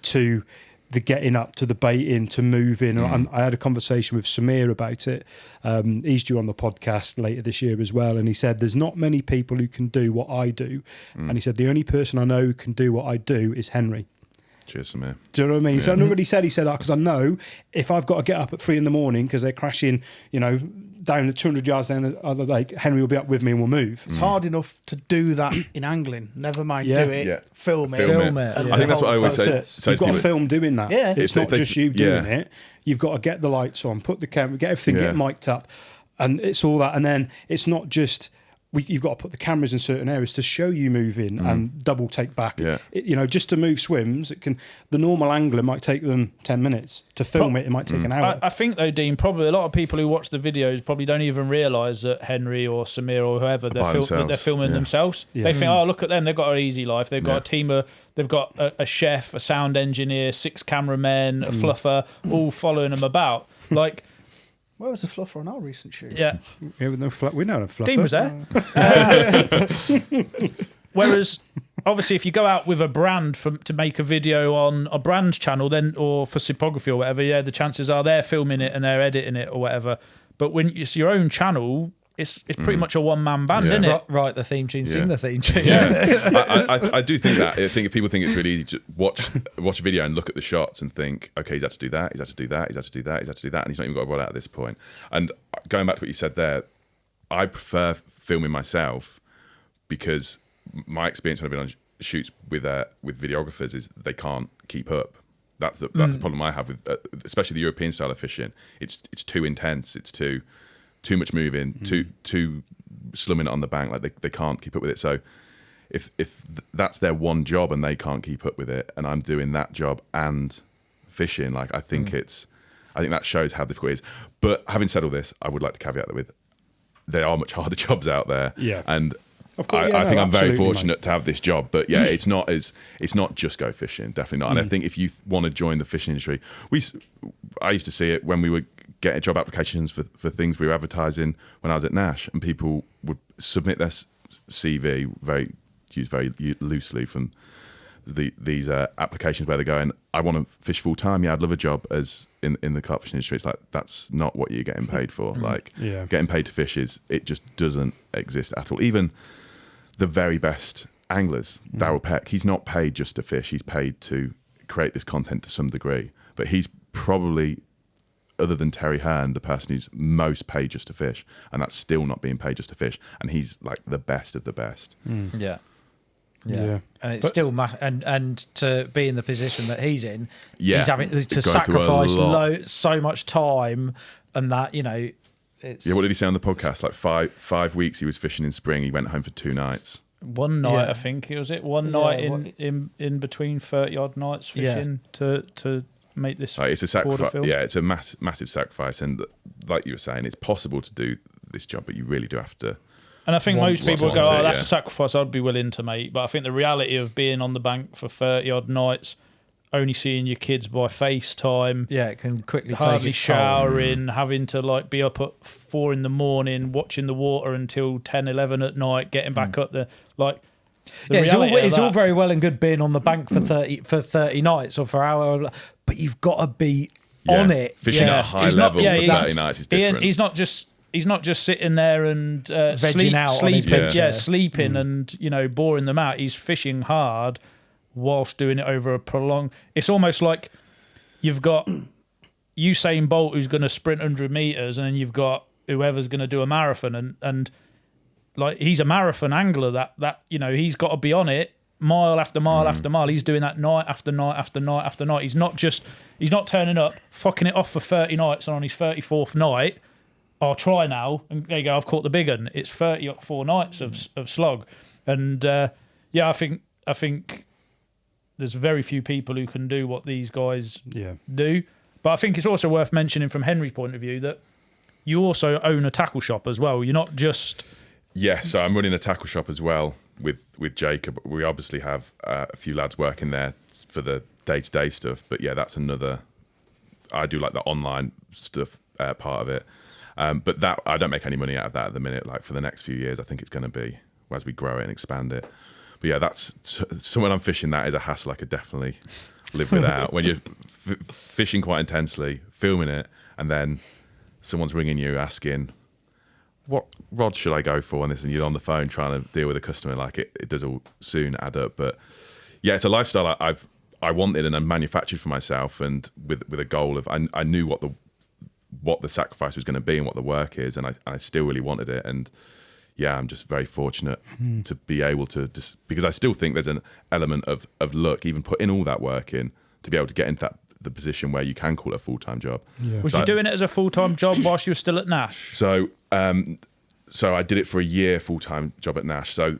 C: to the getting up, to the baiting, to moving. And I had a conversation with Samir about it. He's due on the podcast later this year as well. And he said, there's not many people who can do what I do. And he said, the only person I know who can do what I do is Henry.
A: Cheers, Samir.
C: Do you know what I mean?
A: Yeah.
C: So I know what he said. He said, because I know if I've got to get up at 3 a.m. because they're crashing, down the 200 yards down the other lake, Henry will be up with me and we'll move.
E: It's hard enough to do that in angling. Never mind do it, film it.
A: I think that's what I always say.
C: You've got to film doing that.
E: Yeah.
C: It's not just you doing it. You've got to get the lights on, put the camera, get everything, get mic'd up. And it's all that. And then it's not just... you've got to put the cameras in certain areas to show you moving and double take back.
A: Yeah.
C: Just to move swims, the normal angler might take them 10 minutes. To film it might take an hour.
B: I think though, Dean, probably a lot of people who watch the videos probably don't even realise that Henry or Samir or whoever they're filming themselves. Yeah. They think, oh, look at them, they've got an easy life. They've got a team of, they've got a chef, a sound engineer, 6 cameramen, a fluffer, all following them about. Like.
E: Where was the fluffer on our recent shoot?
B: Yeah.
C: We know a fluffer.
B: Dean was there. Whereas, obviously, if you go out with a brand to make a video on a brand channel, then or for typography or whatever, the chances are they're filming it and they're editing it or whatever. But when it's your own channel, it's pretty much a one-man band, isn't it?
D: Write the theme tune, sing the theme tune.
A: Yeah. I do think that. I think if people think it's really easy to watch a video and look at the shots and think, okay, he's had to do that, he's had to do that, he's had to do that, he's had to do that, and he's not even got to roll out at this point. And going back to what you said there, I prefer filming myself because my experience when I've been on shoots with videographers is they can't keep up. That's the problem I have with, especially the European style of fishing. It's too intense. It's too much moving, too slumming it on the bank. Like they can't keep up with it. So if that's their one job and they can't keep up with it, and I'm doing that job and fishing, like I think that shows how difficult it is. But having said all this, I would like to caveat that with there are much harder jobs out there. Yeah. And of course, I think I'm very fortunate to have this job, but it's not just go fishing, definitely not. And I think if you want to join the fishing industry, I used to see it when we were getting job applications for things we were advertising when I was at Nash, and people would submit their CV used very loosely from these applications where they're going, I want to fish full time. Yeah, I'd love a job as in the carp fishing industry. It's like, that's not what you're getting paid for. Getting paid to fish it just doesn't exist at all. Even the very best anglers, Darryl Peck, he's not paid just to fish. He's paid to create this content to some degree. But he's probably, other than Terry Hearn, the person who's most paid just to fish, and that's still not being paid just to fish. And he's like the best of the best.
D: Yeah.
C: Yeah.
D: And it's still and to be in the position that he's in,
A: Yeah,
D: he's having
A: he's
D: to
A: going through a
D: sacrifice
A: lot.
D: so much time, and that, you know, it's
A: Yeah, what did he say on the podcast? Like five weeks he was fishing in spring. He went home for 2 nights.
B: One night,
D: Yeah.
B: I think it was one night in between 30 odd nights fishing to make this.
A: Like, it's a
B: border
A: sacrifice.
B: film.
A: Yeah, it's a massive sacrifice. And like you were saying, it's possible to do this job, but you really do have to.
B: And I think most people
A: want
B: go,
A: it,
B: "Oh, that's
A: yeah.
B: a sacrifice I'd be willing to make." But I think the reality of being on the bank for 30 odd nights, only seeing your kids by FaceTime,
D: it can quickly
B: hardly
D: take its toll.
B: showering, having to like be up at 4 a.m, watching the water until 10, 11 at night, getting back up there, like.
D: Yeah, it's all
B: that-
D: very well and good being on the bank for 30 nights or for hour, but you've got to be on it.
A: Fishing at a high level for 30 nights is different.
B: He's not just sitting there and
D: Vegging out on his
B: sleeping,
D: bench, yeah.
B: sleeping and boring them out. He's fishing hard whilst doing it over a prolonged. It's almost like you've got Usain Bolt who's going to sprint 100 meters, and then you've got whoever's going to do a marathon, and like he's a marathon angler that he's got to be on it mile after mile after mile. He's doing that night after night after night after night. He's not turning up, fucking it off for 30 nights, and on his 34th night, I'll try now, and there you go, I've caught the big one. It's 34 nights of slog. And I think there's very few people who can do what these guys do. But I think it's also worth mentioning from Henry's point of view that you also own a tackle shop as well. You're not just...
A: Yeah, so I'm running a tackle shop as well with Jacob. We obviously have a few lads working there for the day-to-day stuff. But yeah, that's another... I do like the online stuff part of it. But that I don't make any money out of that at the minute. Like for the next few years, I think it's going to be as we grow it and expand it. But yeah, so when I'm fishing, that is a hassle I could definitely live without. When you're fishing quite intensely, filming it, and then someone's ringing you asking, what rod should I go for? And you're on the phone trying to deal with a customer. Like it does all soon add up. But yeah, it's a lifestyle I wanted and I manufactured for myself, and with a goal of I knew what the sacrifice was going to be and what the work is, and I still really wanted it. And yeah, I'm just very fortunate to be able to because I still think there's an element of luck, even putting all that work in, to be able to get into the position where you can call it a full-time job.
C: Yeah.
B: Was you doing it as a full-time job whilst you were still at Nash?
A: So I did it for a year, full-time job at Nash. So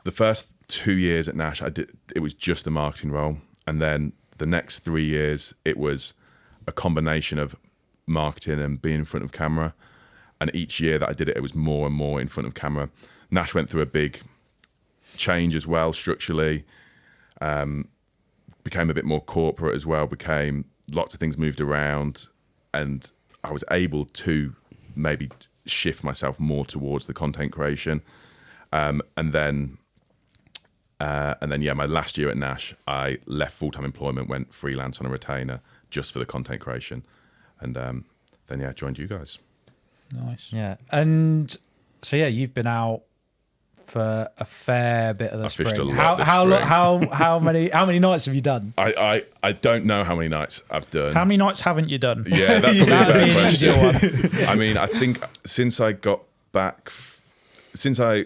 A: the first 2 years at Nash, it was just the marketing role. And then the next 3 years, it was a combination of marketing and being in front of camera. And each year that I did it, it was more and more in front of camera. Nash went through a big change as well, structurally. Became a bit more corporate as well. Lots of things moved around, and I was able to maybe shift myself more towards the content creation. And then my last year at Nash, I left full-time employment, went freelance on a retainer just for the content creation, and then joined you guys.
B: Nice.
D: Yeah, and so you've been out for a fair bit of the spring.
A: Fished a lot this spring.
D: How many nights have you done?
A: I don't know how many nights I've done.
B: How many nights haven't you done?
A: Yeah, that's probably a
B: That'd be
A: better
B: an easier
A: question. I mean, I think since I got back, so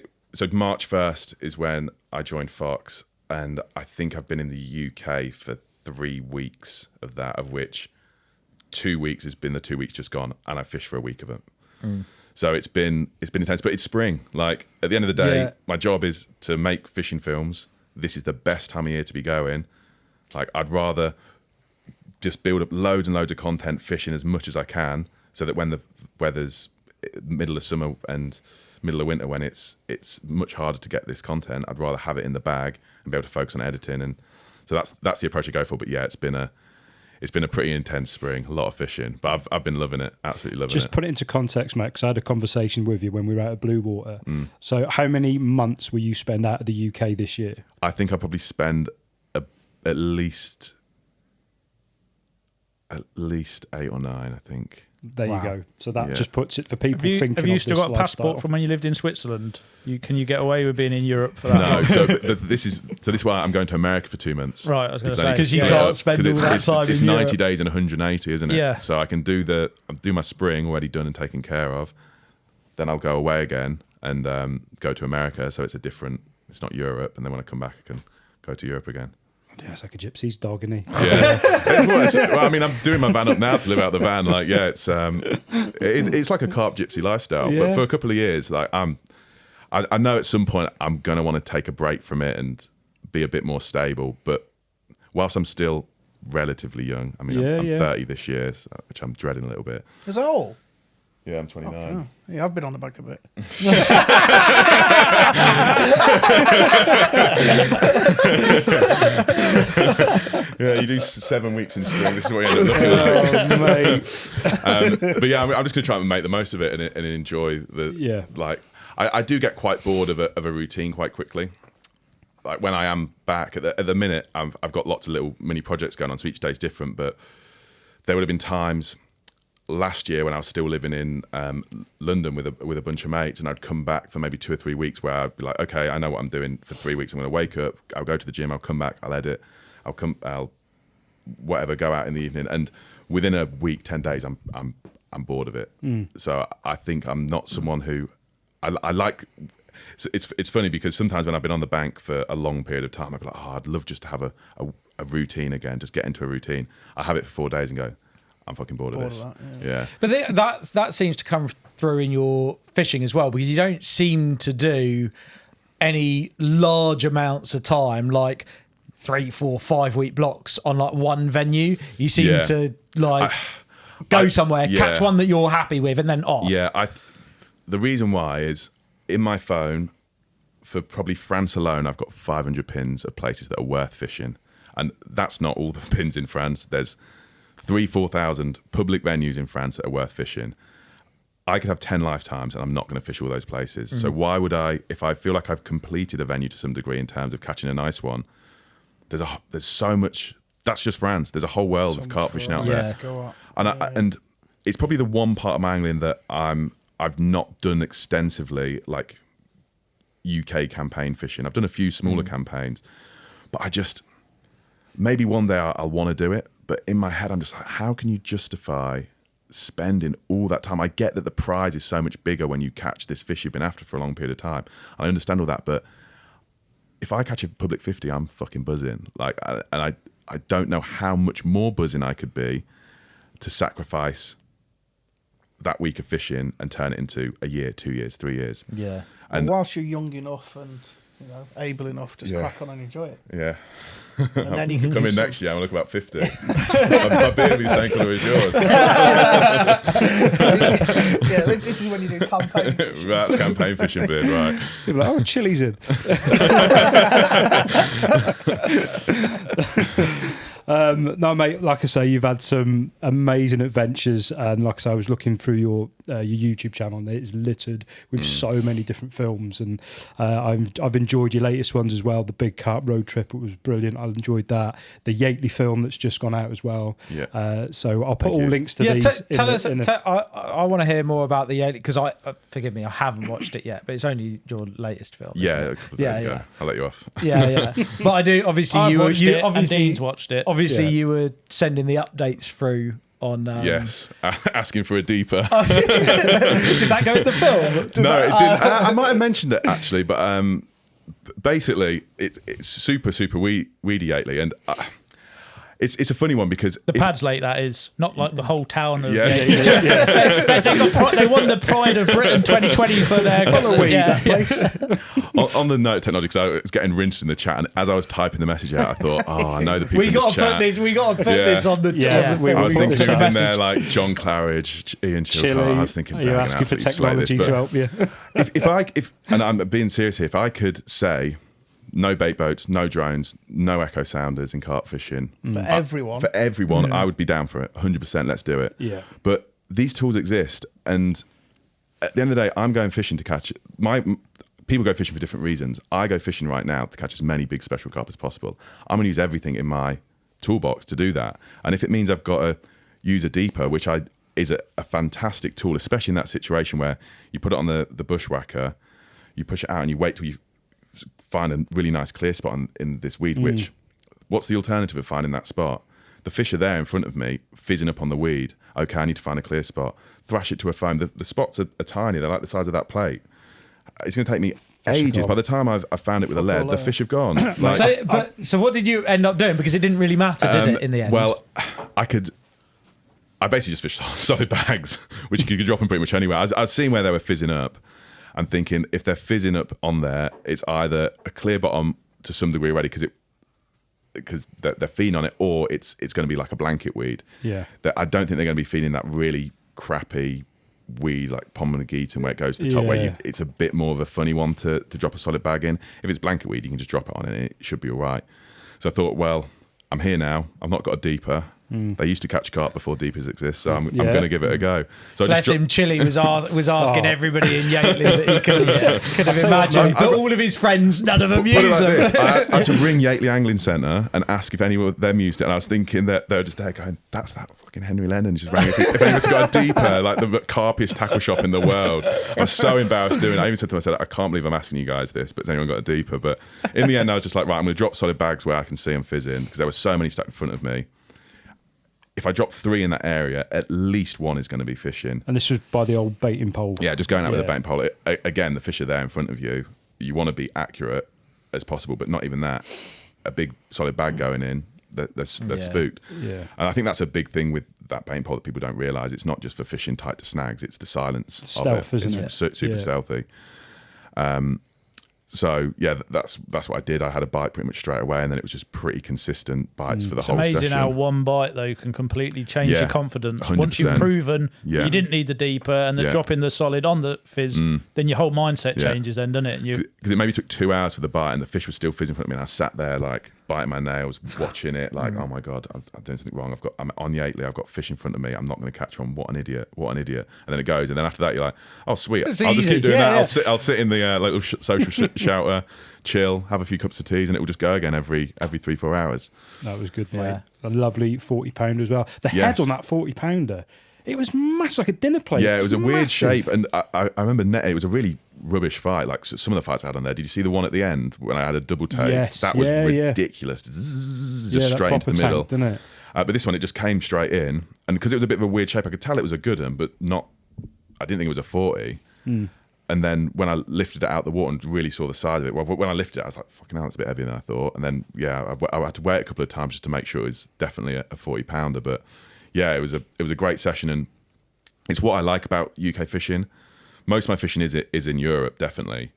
A: March 1st is when I joined Fox, and I think I've been in the UK for 3 weeks of that, of which 2 weeks has been the 2 weeks just gone, and I fished for a week of it. So it's been intense, but it's spring. Like at the end of the day, my job is to make fishing films. This is the best time of year to be going. Like I'd rather just build up loads and loads of content, fishing as much as I can, so that when the weather's middle of summer and middle of winter, when it's much harder to get this content, I'd rather have it in the bag and be able to focus on editing. And so that's the approach I go for. But yeah, it's been a pretty intense spring, a lot of fishing, but I've been loving it, absolutely loving it.
C: Just put it into context, mate, because I had a conversation with you when we were out at Blue Water. So how many months will you spend out of the UK this year?
A: I think I'll probably spend at least at least 8 or 9, I think.
C: There
D: Wow.
C: you go. So that
A: Yeah.
C: just puts it for people thinking.
B: Have you
C: of
B: still
C: this
B: got a passport
C: lifestyle.
B: from when you lived in Switzerland? Can you get away with being in Europe for that
A: No,
B: long?
A: so this is why I'm going to America for 2 months.
B: Right, I was going
A: It's
B: to
A: only
B: say.
D: Because you
A: split
D: can't
A: up,
D: spend
A: 'cause
D: all that time
A: It's
D: in
A: 90
D: Europe.
A: days and 180, isn't it?
B: Yeah.
A: So I can do my spring already done and taken care of. Then I'll go away again and go to America. So it's it's not Europe. And then when I come back, I can go to Europe again.
C: Yeah, it's like a gypsy's dog, isn't he?
A: Yeah. Well, I mean, I'm doing my van up now to live out the van. Like, yeah, it's like a carp gypsy lifestyle. But
C: Yeah.
A: for a couple of years, like I know at some point I'm going to want to take a break from it and be a bit more stable. But whilst I'm still relatively young, I mean, I'm 30 this year, which I'm dreading a little bit.
E: Is that all?
A: Yeah, I'm 29.
E: Oh, yeah, I've been on the back a bit.
A: Yeah, you do 7 weeks in spring. This is what you end up looking like.
C: Oh, mate.
A: But yeah, I'm just going to try and make the most of it and enjoy the.
C: Yeah.
A: Like, I do get quite bored of a routine quite quickly. Like when I am back at the minute, I've got lots of little mini projects going on, so each day's different. But there would have been times last year when I was still living in London with a bunch of mates, and I'd come back for maybe 2 or 3 weeks where I'd be like, okay, I know what I'm doing for 3 weeks. I'm going to wake up, I'll go to the gym, I'll come back, I'll edit, I'll whatever, go out in the evening, and within a week, 10 days, I'm bored of it. So I think I'm not someone who I like. It's funny because sometimes when I've been on the bank for a long period of time, I'd be like, oh, I'd love just to have a routine again, just get into a routine. I have it for 4 days and go, I'm fucking bored of this. Yeah.
D: But that seems to come through in your fishing as well, because you don't seem to do any large amounts of time, like 3, 4, 5 week blocks on like one venue. You seem to like go somewhere, catch one that you're happy with, and then off.
A: Yeah. The reason why is in my phone, for probably France alone, I've got 500 pins of places that are worth fishing. And that's not all the pins in France. There's 4,000 public venues in France that are worth fishing. I could have 10 lifetimes and I'm not going to fish all those places. So why would I, if I feel like I've completed a venue to some degree in terms of catching a nice one, there's so much, that's just France. There's a whole world of carp fishing out there. And it's probably the one part of my angling that I've not done extensively, like UK campaign fishing. I've done a few smaller campaigns, but maybe one day I'll want to do it. But in my head, I'm just like, how can you justify spending all that time? I get that the prize is so much bigger when you catch this fish you've been after for a long period of time. I understand all that, but if I catch a public 50, I'm fucking buzzing. Like, and I don't know how much more buzzing I could be to sacrifice that week of fishing and turn it into a year, 2 years, 3 years.
D: Yeah.
A: And
E: whilst you're young enough and able enough, just crack on and enjoy it.
A: Yeah.
E: And then you can
A: Come
E: do
A: in
E: some-
A: next year, I'm going to look about 50. my beard will be the same colour as yours.
E: Yeah, this is when you do campaign.
A: That's campaign fishing beard, right?
C: You're like, oh, chili's in. No, mate, like I say, you've had some amazing adventures, and like I say, I was looking through your YouTube channel, and it's littered with so many different films, and I've enjoyed your latest ones as well. The Big Carp Road Trip, it was brilliant. I enjoyed that. The Yateley film that's just gone out as well.
A: Yeah.
C: So I'll put
A: Thank
C: all
A: you.
C: links to
D: Yeah,
C: these.
D: tell us. I want to hear more about the Yateley, because forgive me, I haven't watched it yet, but it's only your latest film.
A: Yeah, a couple of days ago. I'll let you off.
D: Yeah. But I do. Obviously,
B: I've
D: you
B: watched it, and
D: obviously
B: Dean's watched it.
D: Obviously,
C: Yeah.
D: you were sending the updates through on.
A: Yes, asking for a deeper.
D: Did that go in the film?
A: No, it didn't. I might have mentioned it actually, but basically, it's super weedy Yateley, and it's a funny one because
B: The Pad's Lake, that is not like the whole town of.
A: Yeah.
B: They won the Pride of Britain 2020 for their
A: on the note technology, because I was getting rinsed in the chat, and as I was typing the message out, I thought, oh, I know the people
D: We
A: in
D: got
A: this
D: to put
A: chat.
D: this. We got to put this on the.
B: Yeah.
D: on the
A: I was
D: thing.
A: thinking
C: put
A: who was
C: the
A: in there,
C: message.
A: like John Claridge, Ian Chilcott.
C: Chili.
A: I was thinking,
C: You're
A: "Bang,
C: asking for
A: absolutely slay
C: technology
A: this,"
C: to
A: but
C: help you.
A: if and I'm being serious here, if I could say no bait boats, no drones, no echo sounders in carp fishing
E: For everyone.
A: for everyone, I would be down for it. 100%. Let's do it.
C: Yeah.
A: But these tools exist, and at the end of the day, I'm going fishing to catch people go fishing for different reasons. I go fishing right now to catch as many big special carp as possible. I'm going to use everything in my toolbox to do that. And if it means I've got to use a deeper, which is a fantastic tool, especially in that situation where you put it on the bushwhacker, you push it out and you wait till you find a really nice clear spot in this weed, which, what's the alternative of finding that spot? The fish are there in front of me, fizzing up on the weed. Okay, I need to find a clear spot. Thrash it to a foam. The spots are tiny. They're like the size of that plate. It's going to take me ages. By the time I've found it with a lead, the fish have gone. Like,
D: so what did you end up doing? Because it didn't really matter, did it, in the end?
A: Well, I basically just fished solid bags, which you could drop them pretty much anywhere. I was seeing where they were fizzing up and thinking, if they're fizzing up on there, it's either a clear bottom to some degree already because they're feeding on it, or it's going to be like a blanket weed.
C: Yeah.
A: That I don't think they're going to be feeding that really crappy weed like Pomegranate where it goes to the top, where it's a bit more of a funny one to drop a solid bag in. If it's blanket weed, you can just drop it on and it should be all right. So I thought, well, I'm here now. I've not got a deeper. They used to catch carp before deepers exist, so I'm going to give it a go. So
D: Bless him, Chili was asking everybody in Yateley that he could have imagined, but all of his friends, none of them use
A: like
D: them.
A: This. I had to ring Yateley Angling Centre and ask if any of them used it, and I was thinking that they were just there going, that's that fucking Henry Lennon just rang if anyone's got a deeper, like the carpiest tackle shop in the world. I was so embarrassed doing it. I even said to them, I can't believe I'm asking you guys this, but has anyone got a deeper? But in the end, I was just like, right, I'm going to drop solid bags where I can see them fizzing, because there were so many stuck in front of me. If I drop 3 in that area, at least 1 is going to be fishing.
C: And this was by the old baiting pole.
A: Yeah, just going out with a baiting pole. Again, the fish are there in front of you. You want to be accurate as possible, but not even that. A big solid bag going in, they're spooked.
C: Yeah.
A: And I think that's a big thing with that baiting pole that people don't realise. It's not just for fishing tight to snags, it's the silence
C: Stealth,
A: of it.
C: isn't
A: It's
C: it?
A: super stealthy. So yeah, that's what I did. I had a bite pretty much straight away, and then it was just pretty consistent bites for the whole session.
B: It's amazing how one bite though can completely change your confidence.
A: 100%.
B: Once you've proven you didn't need the deeper and the dropping the solid on the fizz, then your whole mindset changes then, doesn't it?
A: Because it maybe took 2 hours for the bite, and the fish was still fizzing in front of me, and I sat there like biting my nails, watching it, like, oh my god, I've done something wrong. I'm on Yateley, I've got fish in front of me. I'm not going to catch one. What an idiot! What an idiot! And then it goes, and then after that, you're like, oh sweet, I'll just keep doing that. I'll sit in the little social shelter, chill, have a few cups of teas, and it will just go again every 3-4 hours.
C: That was good, mate. A lovely 40-pounder as well. The head on that 40-pounder, it was massive, like a dinner plate.
A: Yeah, it was a weird shape, and I remember it was a really rubbish fight. Like some of the fights I had on there. Did you see the one at the end when I had a double take?
C: Yes,
A: that was ridiculous. Just straight into the middle.
C: Didn't it?
A: But this one, it just came straight in, and because it was a bit of a weird shape, I could tell it was a good one, but not. I didn't think it was a 40. And then when I lifted it out the water and really saw the size of it, well, when I lifted it, I was like, fucking hell, it's a bit heavier than I thought. And then, I had to weigh it a couple of times just to make sure it was definitely a 40-pounder. But yeah, it was a great session, and it's what I like about UK fishing. Most of my fishing is in Europe, definitely.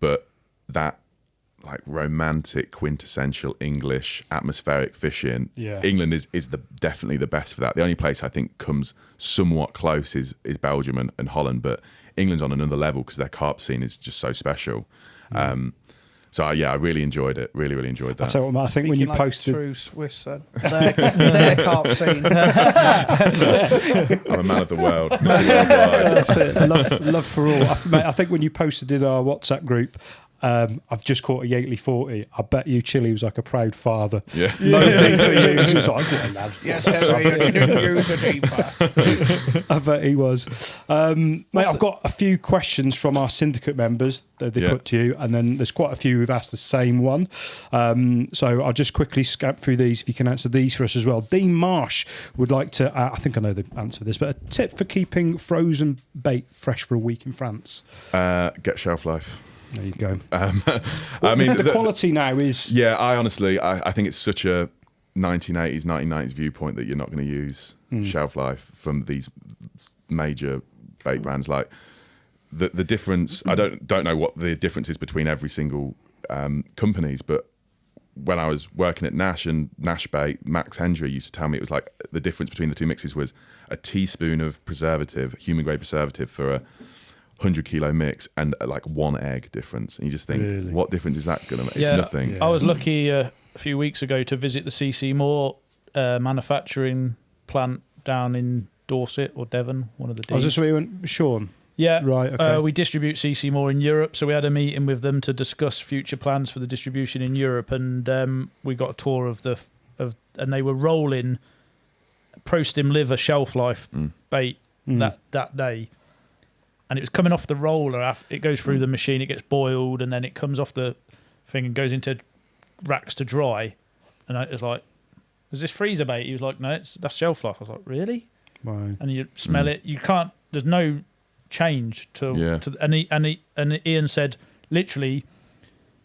A: But that like romantic, quintessential English atmospheric fishing, England is definitely the best for that. The only place I think comes somewhat close is Belgium and Holland, but England's on another level because their carp scene is just so special. So yeah, I really enjoyed it. Really enjoyed that.
C: I tell you what, I think when you posted,
E: true Swiss then, their carp scene.
A: I'm a man of the world. That's
C: it. Love for all. Mate, I think when you posted in our WhatsApp group, I've just caught a Yateley 40. I bet you Chili was like a proud father.
A: Yeah.
C: No deeper use. He was like, "Good lad."
E: Yes, Henry, you didn't use a deeper.
C: I bet he was. Mate, I've got a few questions from our syndicate members that they put to you, and then there's quite a few who've asked the same one. So I'll just quickly scap through these if you can answer these for us as well. Dean Marsh would like to, I think I know the answer to this, but a tip for keeping frozen bait fresh for a week in France.
A: Get shelf life.
C: There you go.
A: I mean,
C: the quality now is...
A: Yeah, I think it's such a 1980s viewpoint that you're not going to use shelf life from these major bait brands. Like the difference, I don't know what the difference is between every single companies, but when I was working at Nash and Nash Bait, Max Hendry used to tell me it was like the difference between the two mixes was a teaspoon of preservative, human grade preservative for a 100-kilo mix and like 1 egg difference, and you just think, what difference is that going to make? It's nothing.
B: Yeah. I was lucky a few weeks ago to visit the CC Moore manufacturing plant down in Dorset or Devon, one of the D's.
C: Was this where you went with Sean?
B: Yeah,
C: right. Okay.
B: We distribute CC Moore in Europe, so we had a meeting with them to discuss future plans for the distribution in Europe, and we got a tour of and they were rolling Prostim liver shelf life bait that day, and it was coming off the roller. It goes through the machine, it gets boiled, and then it comes off the thing and goes into racks to dry. And I was like, "Is this freezer bait?" He was like, "No, that's shelf life." I was like, "Really?"
C: Right.
B: And you smell it. You can't. There's no change to. And Ian said, literally,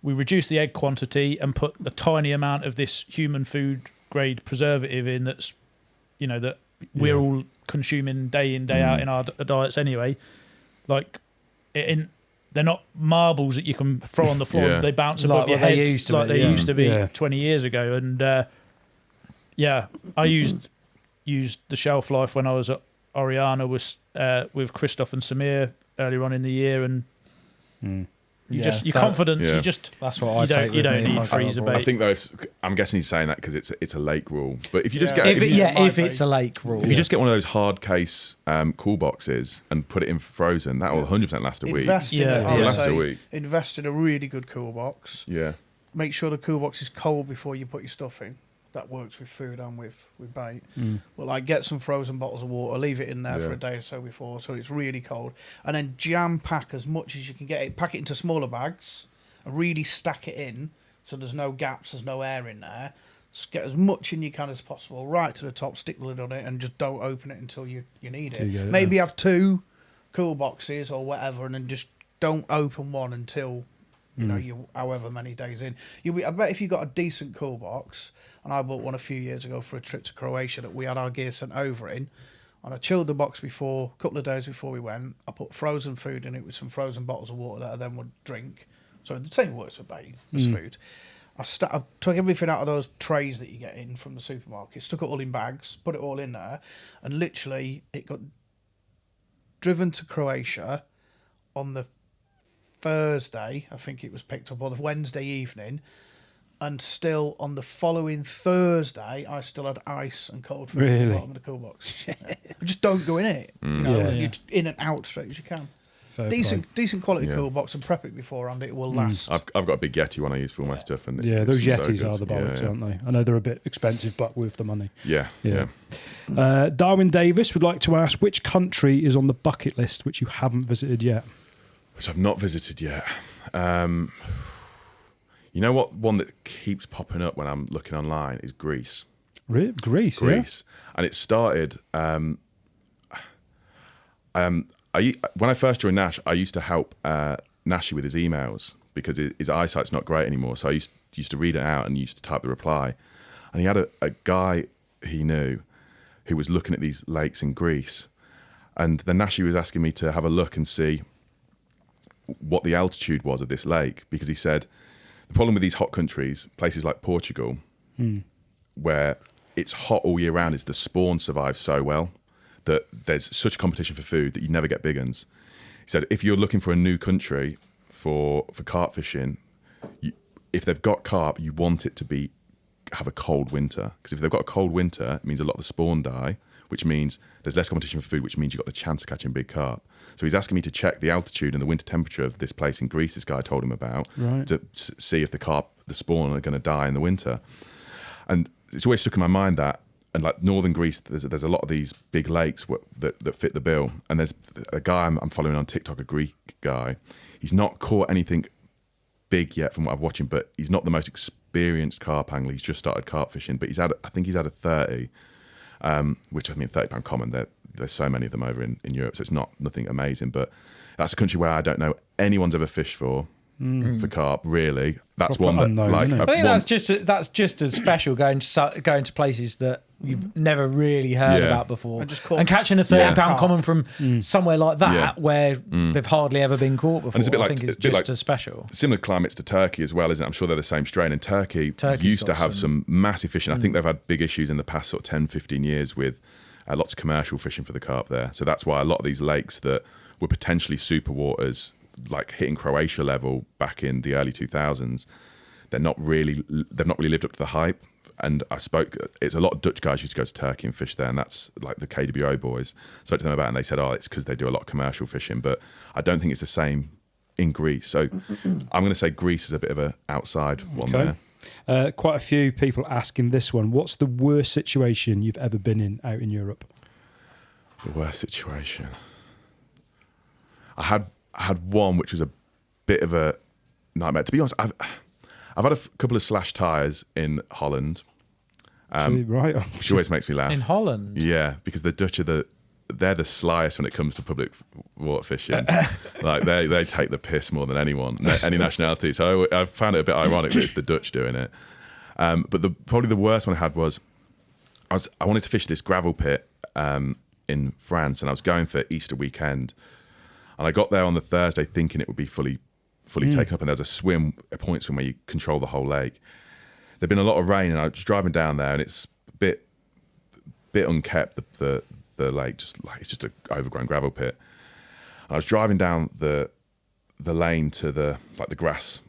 B: we reduced the egg quantity and put a tiny amount of this human food grade preservative in. That's, that we're all consuming day in day out in our diets anyway. Like, they're not marbles that you can throw on the floor and they bounce above your head
D: used to
B: be 20 years ago. And I used the shelf life when I was at Oriana with Christoph and Samir earlier on in the year, and your confidence. You just
D: that's what I take.
B: You don't need freezer bait.
A: I think though, I'm guessing he's saying that because it's a lake rule. But if you just get
D: if it's a lake rule,
A: if you just get one of those hard case cool boxes and put it in frozen, that will 100% last a week.
E: Invest in
A: It'll last a week.
E: Invest in a really good cool box.
A: Yeah.
E: Make sure the cool box is cold before you put your stuff in. That works with food and with bait. But like, get some frozen bottles of water, leave it in there for a day or so before, so it's really cold, and then jam pack as much as you can get it. Pack it into smaller bags and really stack it in so there's no gaps, there's no air in there. Just get as much in you can as possible, right to the top, stick the lid on it, and just don't open it until you need it. Maybe have 2 cool boxes or whatever, and then just don't open one until you however many days in. I bet if you got a decent cool box, and I bought one a few years ago for a trip to Croatia that we had our gear sent over in, and I chilled the box a couple of days before we went. I put frozen food in it with some frozen bottles of water that I then would drink. So the same works for bait as food. I took everything out of those trays that you get in from the supermarket, stuck it all in bags, put it all in there, and literally it got driven to Croatia on the Thursday, I think it was picked up, or the Wednesday evening, and still on the following Thursday, I still had ice and cold food in the bottom of the cool box. Just don't go in it. You're in and out straight as you can. Decent quality cool box, and prep it beforehand. It will last.
A: I've got a big Yeti one I use for all my stuff, and
C: those Yetis are the bollocks, aren't they? I know they're a bit expensive, but worth the money.
A: Yeah.
C: Darwin Davis would like to ask, which country is on the bucket list which you haven't visited yet?
A: Which I've not visited yet. You know what? One that keeps popping up when I'm looking online is Greece.
C: Greece.
A: And it started. When I first joined Nash, I used to help Nashy with his emails because his eyesight's not great anymore. So I used to read it out and used to type the reply. And he had a guy he knew who was looking at these lakes in Greece, and then Nashy was asking me to have a look and see what the altitude was of this lake, because he said the problem with these hot countries, places like Portugal, where it's hot all year round, is the spawn survives so well that there's such a competition for food that you never get big uns. He said if you're looking for a new country for carp fishing, if they've got carp, you want it to have a cold winter, because if they've got a cold winter, it means a lot of the spawn die, which means there's less competition for food, which means you've got the chance of catching big carp. So he's asking me to check the altitude and the winter temperature of this place in Greece this guy told him about, to see if the carp, the spawn, are going to die in the winter. And it's always stuck in my mind that, and like northern Greece, there's a lot of these big lakes that fit the bill. And there's a guy I'm following on TikTok, a Greek guy. He's not caught anything big yet from what I'm watching, but he's not the most experienced carp angler. He's just started carp fishing, but I think he's had a 30, which I mean, £30 common. There's so many of them over in Europe, so it's nothing amazing. But that's a country where I don't know anyone's ever fished for carp. Really, that's
C: Proper
A: one that
C: unknown,
A: like.
C: isn't it?
D: I think that's just as special going to places that you've never really heard about before, and catching a £30 common from somewhere like that where they've hardly ever been caught before.
A: And it's a bit
D: I think it's just
A: like
D: as special.
A: Similar climates to Turkey as well, isn't it? I'm sure they're the same strain. And Turkey used to have some massive fishing. I think they've had big issues in the past sort of 10, 15 years with lots of commercial fishing for the carp there. So that's why a lot of these lakes that were potentially super waters, like hitting Croatia level back in the early 2000s, they've not really lived up to the hype. And it's a lot of Dutch guys used to go to Turkey and fish there, and that's like the KWO boys. I spoke to them about it, and they said, it's because they do a lot of commercial fishing, but I don't think it's the same in Greece. So I'm going to say Greece is a bit of an outside one there.
C: Quite a few people asking this one. What's the worst situation you've ever been in out in Europe?
A: The worst situation. I had one which was a bit of a nightmare. To be honest, I've had a couple of slash tyres in Holland.
C: Right.
A: Which always makes me laugh.
D: In Holland?
A: Yeah, because the Dutch are they're the slyest when it comes to public water fishing. Like they take the piss more than anyone, any nationality. So I found it a bit ironic that it's the Dutch doing it. But probably the worst one I had was I wanted to fish this gravel pit in France, and I was going for Easter weekend, and I got there on the Thursday thinking it would be fully taken up, and there was a point swim where you control the whole lake. There'd been a lot of rain, and I was driving down there, and it's a bit unkept. The lake, it's just an overgrown gravel pit. And I was driving down the lane to the grass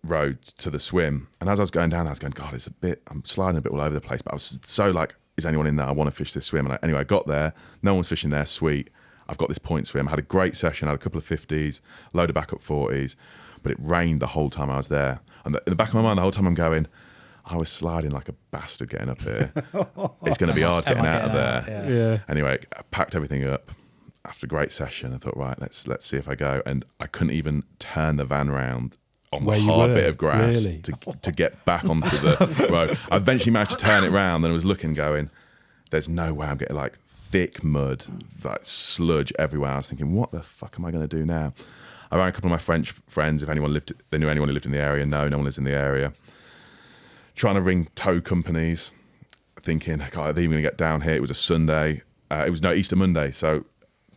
A: road to the swim, and as I was going down, I was going, God, I'm sliding a bit all over the place. But I was so like, is anyone in there? I want to fish this swim. And anyway, I got there. No one's fishing there. Sweet. I've got this point swim. I had a great session. I had a couple of 50s, load of backup 40s, but it rained the whole time I was there. And in the back of my mind, the whole time I'm going, I was sliding like a bastard getting up here. It's going to be hard getting out of there.
C: Yeah.
A: Anyway, I packed everything up after a great session. I thought, right, let's see if I go. And I couldn't even turn the van round on the hard bit of grass to get back onto the road. I eventually managed to turn it round, and I was looking, going, there's no way I'm getting like thick mud, like sludge everywhere. I was thinking, what the fuck am I going to do now? I rang a couple of my French friends if they knew anyone who lived in the area. No one lives in the area. Trying to ring tow companies, thinking, God, are they even going to get down here? It was a Sunday. It was Easter Monday. So,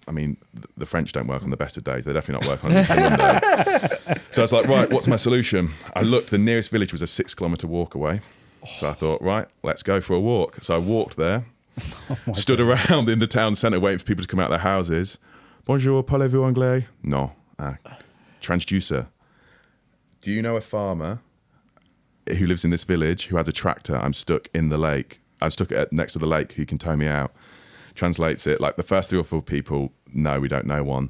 A: I mean, the French don't work on the best of days. They definitely not work on Easter Monday. So I was like, right, what's my solution? I looked, the nearest village was a 6-kilometre walk away. So I thought, right, let's go for a walk. So I walked there, stood around in the town centre waiting for people to come out of their houses. Bonjour, parlez-vous anglais? No. Transducer. Do you know a farmer who lives in this village who has a tractor? I'm stuck in the lake. I'm stuck next to the lake. Who can tow me out? Translates it. Like the first 3 or 4 people, no, we don't know one.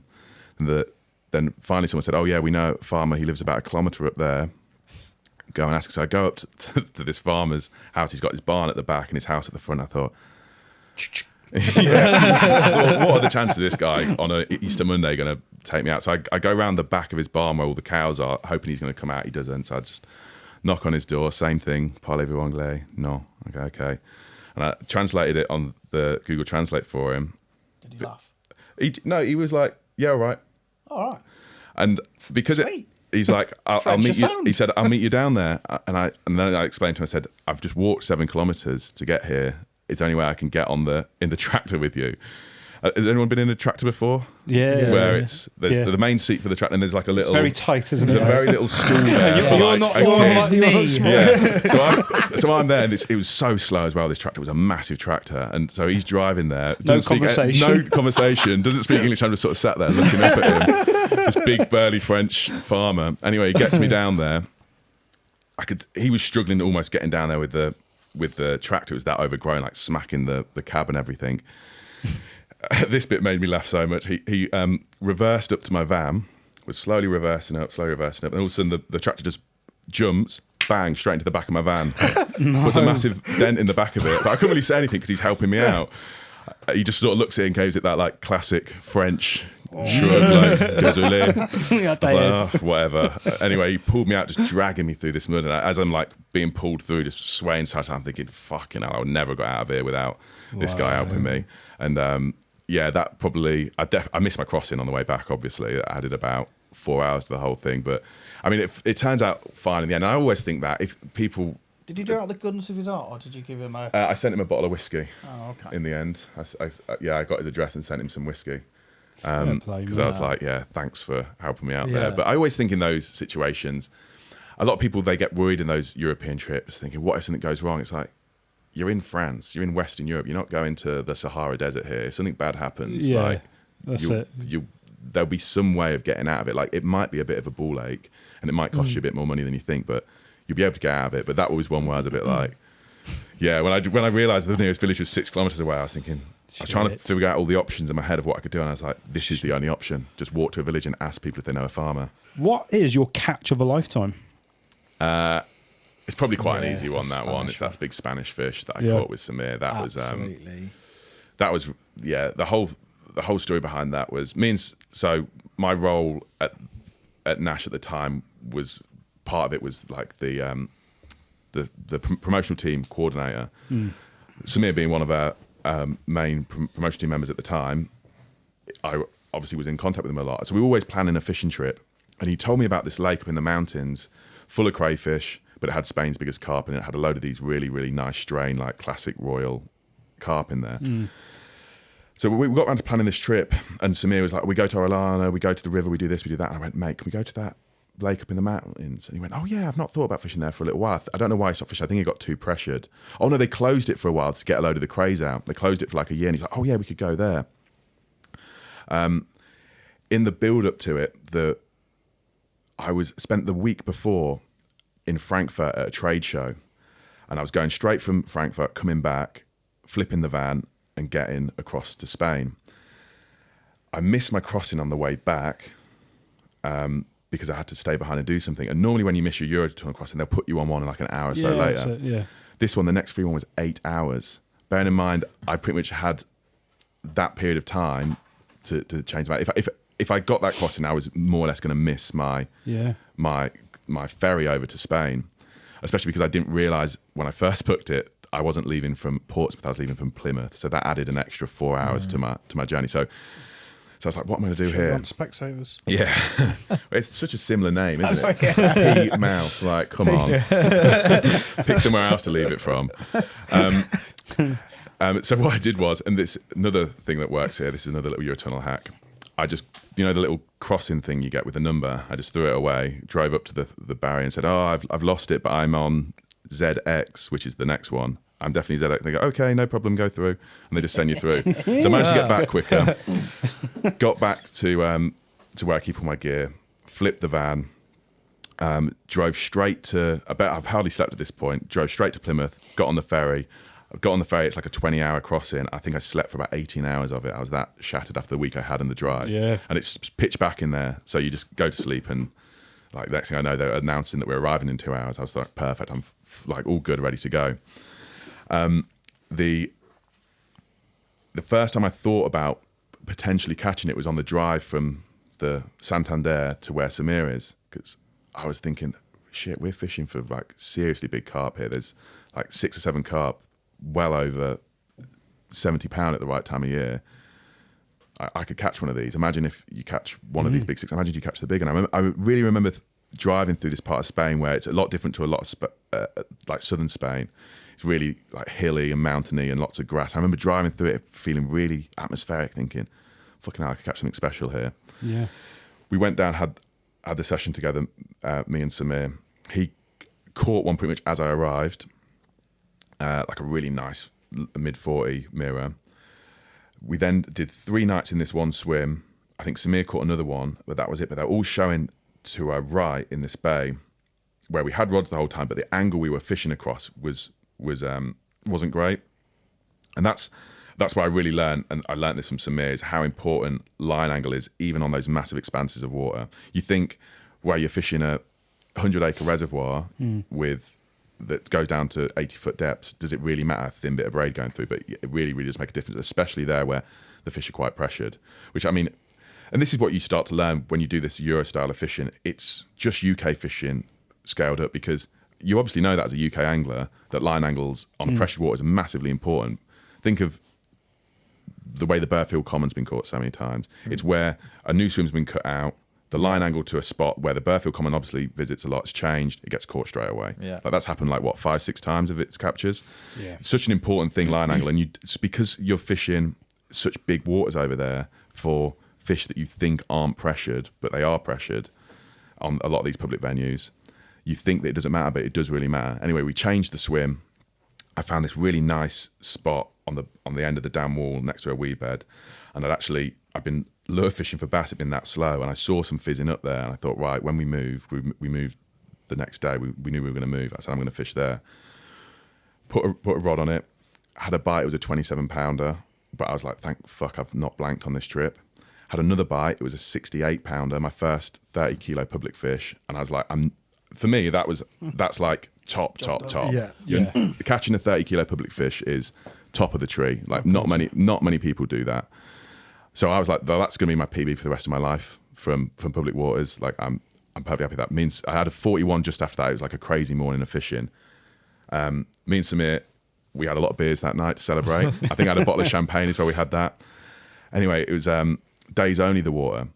A: And then finally someone said, oh yeah, we know a farmer. He lives about 1 kilometre up there. Go and ask. So I go up to this farmer's house. He's got his barn at the back and his house at the front. I thought, yeah. What are the chances of this guy on an Easter Monday going to take me out? So I go around the back of his barn where all the cows are, hoping he's going to come out. He doesn't. So I just knock on his door, same thing. Parlez-vous anglais? No. Okay. And I translated it on the Google Translate for him.
E: Did he laugh?
A: He was like, yeah, all right.
E: All right.
A: And because he's like, I'll meet you. He said, I'll meet you down there. And then I explained to him, I said, I've just walked 7 kilometres to get here. It's the only way I can get in the tractor with you. Has anyone been in a tractor before?
C: Yeah.
A: Where there's the main seat for the tractor, and there's like a little.
C: It's very tight, isn't it?
A: There's a very little stool there.
C: You're not
A: Yeah. So I'm there, and it was so slow as well. This tractor was a massive tractor, and so he's driving there.
C: No conversation.
A: Doesn't speak English. I'm just sort of sat there looking up at him. This big burly French farmer. Anyway, he gets me down there. He was struggling almost getting down there with the tractor. It was that overgrown, like smacking the cab and everything. This bit made me laugh so much. He reversed up to my van, was slowly reversing up, and all of a sudden the tractor just jumps, bang, straight into the back of my van. Puts a massive dent in the back of it. But I couldn't really say anything because he's helping me out. He just sort of looks at it and gives it that like classic French shrug, like, désolé. I was like, oh, whatever. Anyway, he pulled me out, just dragging me through this mud. And as I'm like being pulled through, just swaying side, I'm thinking, fucking hell, I would never got out of here without this guy helping me. And yeah, that probably, I missed my crossing on the way back, obviously. That added about 4 hours to the whole thing. But I mean, it turns out fine in the end. And I always think that if people...
E: Did you do it out of the goodness of his heart, or did you give him a...
A: I sent him a bottle of whiskey.
E: Oh, okay.
A: In the end. I got his address and sent him some whiskey. Because I was like, yeah, thanks for helping me out there. But I always think in those situations, a lot of people, they get worried in those European trips, thinking, what if something goes wrong? It's like, you're in France, you're in Western Europe, you're not going to the Sahara Desert here. If something bad happens, there'll be some way of getting out of it. Like, it might be a bit of a ball ache, and it might cost you a bit more money than you think, but you'll be able to get out of it. But that was one where I was a bit like, yeah, when I realised the nearest village was 6 kilometres away, I was thinking, I was trying to figure out all the options in my head of what I could do, and I was like, this is the only option. Just walk to a village and ask people if they know a farmer.
C: What is your catch of a lifetime?
A: It's probably quite an
D: Yeah,
A: easy
D: it's
A: one.
D: a
A: That one.
D: Spanish
A: It's that big Spanish fish that I
C: Yeah.
A: caught with Samir.
D: Absolutely.
A: That was yeah. The whole story behind that was so my role at Nash at the time was part of it was like the promotional team coordinator. Samir being one of our main promotional team members at the time, I obviously was in contact with him a lot. So we were always planning a fishing trip, and he told me about this lake up in the mountains, full of crayfish, but it had Spain's biggest carp, and it had a load of these really, really nice strain, like classic royal carp in there. So we got around to planning this trip, and Samir was like, we go to Orlando, we go to the river, we do this, we do that. And I went, mate, can we go to that lake up in the mountains? And he went, oh yeah, I've not thought about fishing there for a little while. I don't know why he stopped fishing. I think he got too pressured. Oh no, they closed it for a while to get a load of the crays out. They closed it for like a year, and he's like, oh yeah, we could go there. In the build up to it, I spent the week before in Frankfurt at a trade show, and I was going straight from Frankfurt, coming back, flipping the van and getting across to Spain. I missed my crossing on the way back because I had to stay behind and do something. And normally when you miss your Eurotunnel crossing, they'll put you on one like an hour or so later.
C: So, yeah.
A: This one, the next free one was 8 hours. Bearing in mind, I pretty much had that period of time to change my... If I got that crossing, I was more or less going to miss my ferry over to Spain, especially because I didn't realise when I first booked it, I wasn't leaving from Portsmouth, I was leaving from Plymouth. So that added an extra 4 hours to my journey. So I was like, what am I going to do
E: Should
A: here?
E: want Specsavers.
A: Yeah. It's such a similar name, isn't it? Pea mouth. Like, come on. Pick somewhere else to leave it from. So what I did was, and this another thing that works here, this is another little Eurotunnel hack. I just, the little crossing thing you get with the number, I just threw it away, drove up to the barrier and said, oh, I've lost it, but I'm on ZX, which is the next one. I'm definitely ZX. They go, okay, no problem, go through. And they just send you through. So I managed to get back quicker. Got back to where I keep all my gear, flipped the van, drove straight to, I've hardly slept at this point, drove straight to Plymouth, got on the ferry. It's like a 20-hour crossing. I think I slept for about 18 hours of it. I was that shattered after the week I had in the drive.
C: Yeah.
A: And it's pitch black in there. So you just go to sleep and like the next thing I know, they're announcing that we're arriving in 2 hours. I was like, perfect. I'm like all good, ready to go. The first time I thought about potentially catching it was on the drive from the Santander to where Samir is, because I was thinking, shit, we're fishing for like seriously big carp here. There's like 6 or 7 carp, well over 70 pound at the right time of year. I could catch one of these. Imagine if you catch one of these big 6. Imagine you catch the big one. I really remember driving through this part of Spain where it's a lot different to a lot of like southern Spain. It's really like hilly and mountainy and lots of grass. I remember driving through it feeling really atmospheric, thinking, fucking hell, I could catch something special here.
C: Yeah.
A: We went down, had the session together, me and Samir. He caught one pretty much as I arrived, like a really nice mid-40 mirror. We then did 3 nights in this one swim. I think Samir caught another one, but that was it. But they're all showing to our right in this bay where we had rods the whole time, but the angle we were fishing across wasn't great. And that's what I really learned, and I learned this from Samir, is how important line angle is, even on those massive expanses of water. You think where you're fishing a 100-acre reservoir that goes down to 80-foot depths, does it really matter? A thin bit of braid going through, but it really, really does make a difference, especially there where the fish are quite pressured. Which, I mean, and this is what you start to learn when you do this Euro style of fishing. It's just UK fishing scaled up, because you obviously know that as a UK angler, that line angles on pressured waters are massively important. Think of the way the Burfield Common's been caught so many times. It's where a new swim's been cut out, the line angle to a spot where the Burfield Common obviously visits a lot, it's changed, it gets caught straight away.
D: Yeah.
A: Like that's happened like, 5-6 times of its captures.
C: Yeah.
A: It's such an important thing, line angle. And it's because you're fishing such big waters over there for fish that you think aren't pressured, but they are pressured on a lot of these public venues. You think that it doesn't matter, but it does really matter. Anyway, we changed the swim. I found this really nice spot on the end of the dam wall next to a weed bed. And I've been lure fishing for bass, it'd been that slow, and I saw some fizzing up there, and I thought, right, when we moved the next day, we knew we were going to move. I said, I'm going to fish there. Put a rod on it, had a bite, it was a 27 pounder, but I was like, thank fuck I've not blanked on this trip. Had another bite, it was a 68 pounder, my first 30 kilo public fish, and I was like, for me, that's like top.
E: Yeah.
A: Catching a 30-kilo public fish is top of the tree. Like not many people do that. So I was like, well, that's going to be my PB for the rest of my life from public waters. Like I'm perfectly happy with that. Means I had a 41 just after that. It was like a crazy morning of fishing. Me and Samir, we had a lot of beers that night to celebrate. I think I had a bottle of champagne as well. We had that. Anyway, it was days only the water.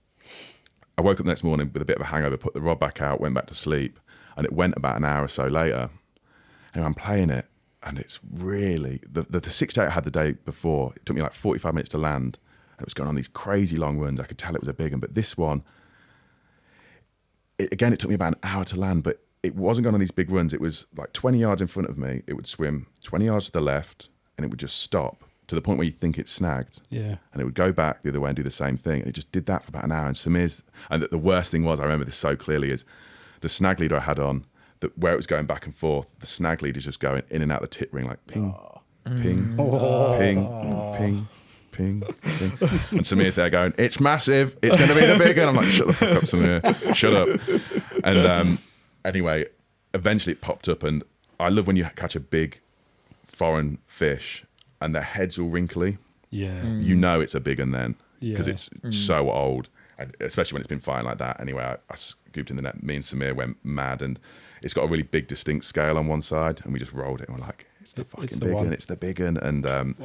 A: I woke up the next morning with a bit of a hangover, put the rod back out, went back to sleep, and it went about an hour or so later. And I'm playing it, and it's really the 6 day I had the day before. It took me like 45 minutes to land. And it was going on these crazy long runs. I could tell it was a big one, but this one, it took me about an hour to land, but it wasn't going on these big runs. It was like 20 yards in front of me. It would swim 20 yards to the left, and it would just stop to the point where you think it's snagged.
C: Yeah.
A: And it would go back the other way and do the same thing. And it just did that for about an hour. And Samir's, and the worst thing was, I remember this so clearly, is the snag leader I had on, that where it was going back and forth, the snag leader is just going in and out the tip ring, like ping, ping, ping, ping, ping. And Samir's there going, it's massive, it's going to be the big one. I'm like, shut the fuck up, Samir, shut up. And anyway, eventually it popped up, and I love when you catch a big foreign fish and their head's all wrinkly.
C: Yeah.
A: You know it's a big one then, because
C: Yeah.
A: it's so old, and especially when it's been fighting like that. Anyway, I scooped in the net. Me and Samir went mad, and it's got a really big, distinct scale on one side, and we just rolled it, and we're like, it's the fucking big one. It's the big one. And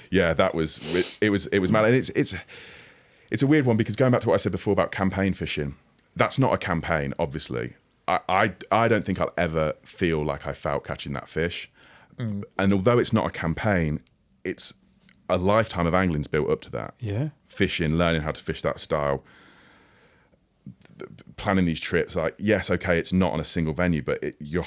A: yeah, that was it. Was mad, and it's a weird one, because going back to what I said before about campaign fishing, that's not a campaign, obviously. I don't think I'll ever feel like I felt catching that fish. And although it's not a campaign, it's a lifetime of angling's built up to that.
C: Yeah.
A: Fishing, learning how to fish that style, planning these trips. Like, yes, okay, it's not on a single venue, but you're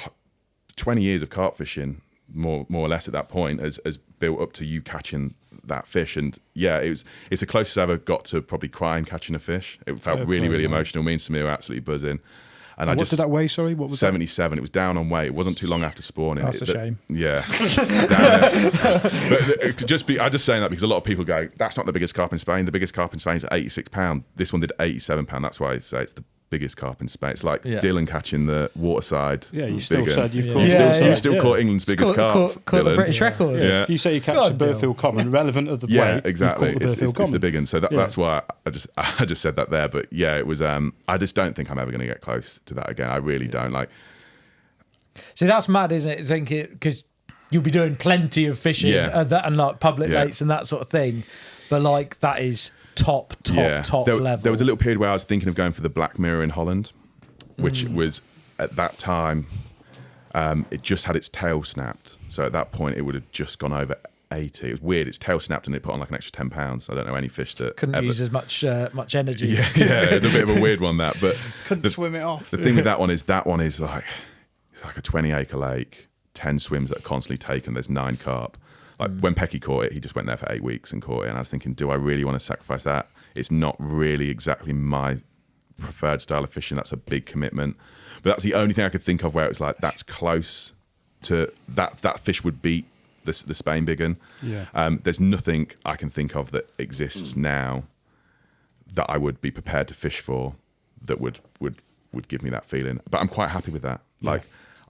A: 20 years of carp fishing, more or less at that point, has built up to you catching that fish. And yeah, it's the closest I ever got to probably crying catching a fish. It felt really emotional. Me and Samir were absolutely buzzing. And
C: What did that weigh? Sorry, what was
A: 77. It was down on weight. It wasn't too long after spawning.
B: That's a shame.
A: Yeah. But I'm just saying that because a lot of people go, that's not the biggest carp in Spain. The biggest carp in Spain is at 86 £. This one did 87 £. That's why I say it's the biggest carp in Spain. It's like Dylan catching the waterside.
C: Yeah, you still
A: big one.
C: said you've
A: You've still caught England's biggest carp.
D: Caught the
A: Dylan.
D: British record.
A: Yeah.
C: If you say you catch the Burfield Common, relevant of the weight,
A: Yeah, exactly.
C: you've caught the Burfield
A: It's
C: Common.
A: the big one. So that's why I just said that there. But yeah, it was. I just don't think I'm ever going to get close to that again. I really don't. Like,
D: See, that's mad, isn't it? Thinking, because you'll be doing plenty of fishing and like public mates and that sort of thing, but like that is top level.
A: There was a little period where I was thinking of going for the Black Mirror in Holland, which was at that time, it just had its tail snapped. So at that point, it would have just gone over 80. It was weird. Its tail snapped and it put on like an extra £10. I don't know any fish that
D: couldn't use as much energy.
A: Yeah, it's a bit of a weird one, that. But
E: Couldn't swim it off.
A: the thing with that one is like it's like a 20-acre lake, 10 swims that are constantly taken. There's 9 carp. Like when Pecky caught it, he just went there for 8 weeks and caught it. And I was thinking, do I really want to sacrifice that? It's not really exactly my preferred style of fishing. That's a big commitment. But that's the only thing I could think of where it was like, that's close to that fish would beat the Spain big one.
C: Yeah.
A: There's nothing I can think of that exists now that I would be prepared to fish for that would give me that feeling. But I'm quite happy with that. Like,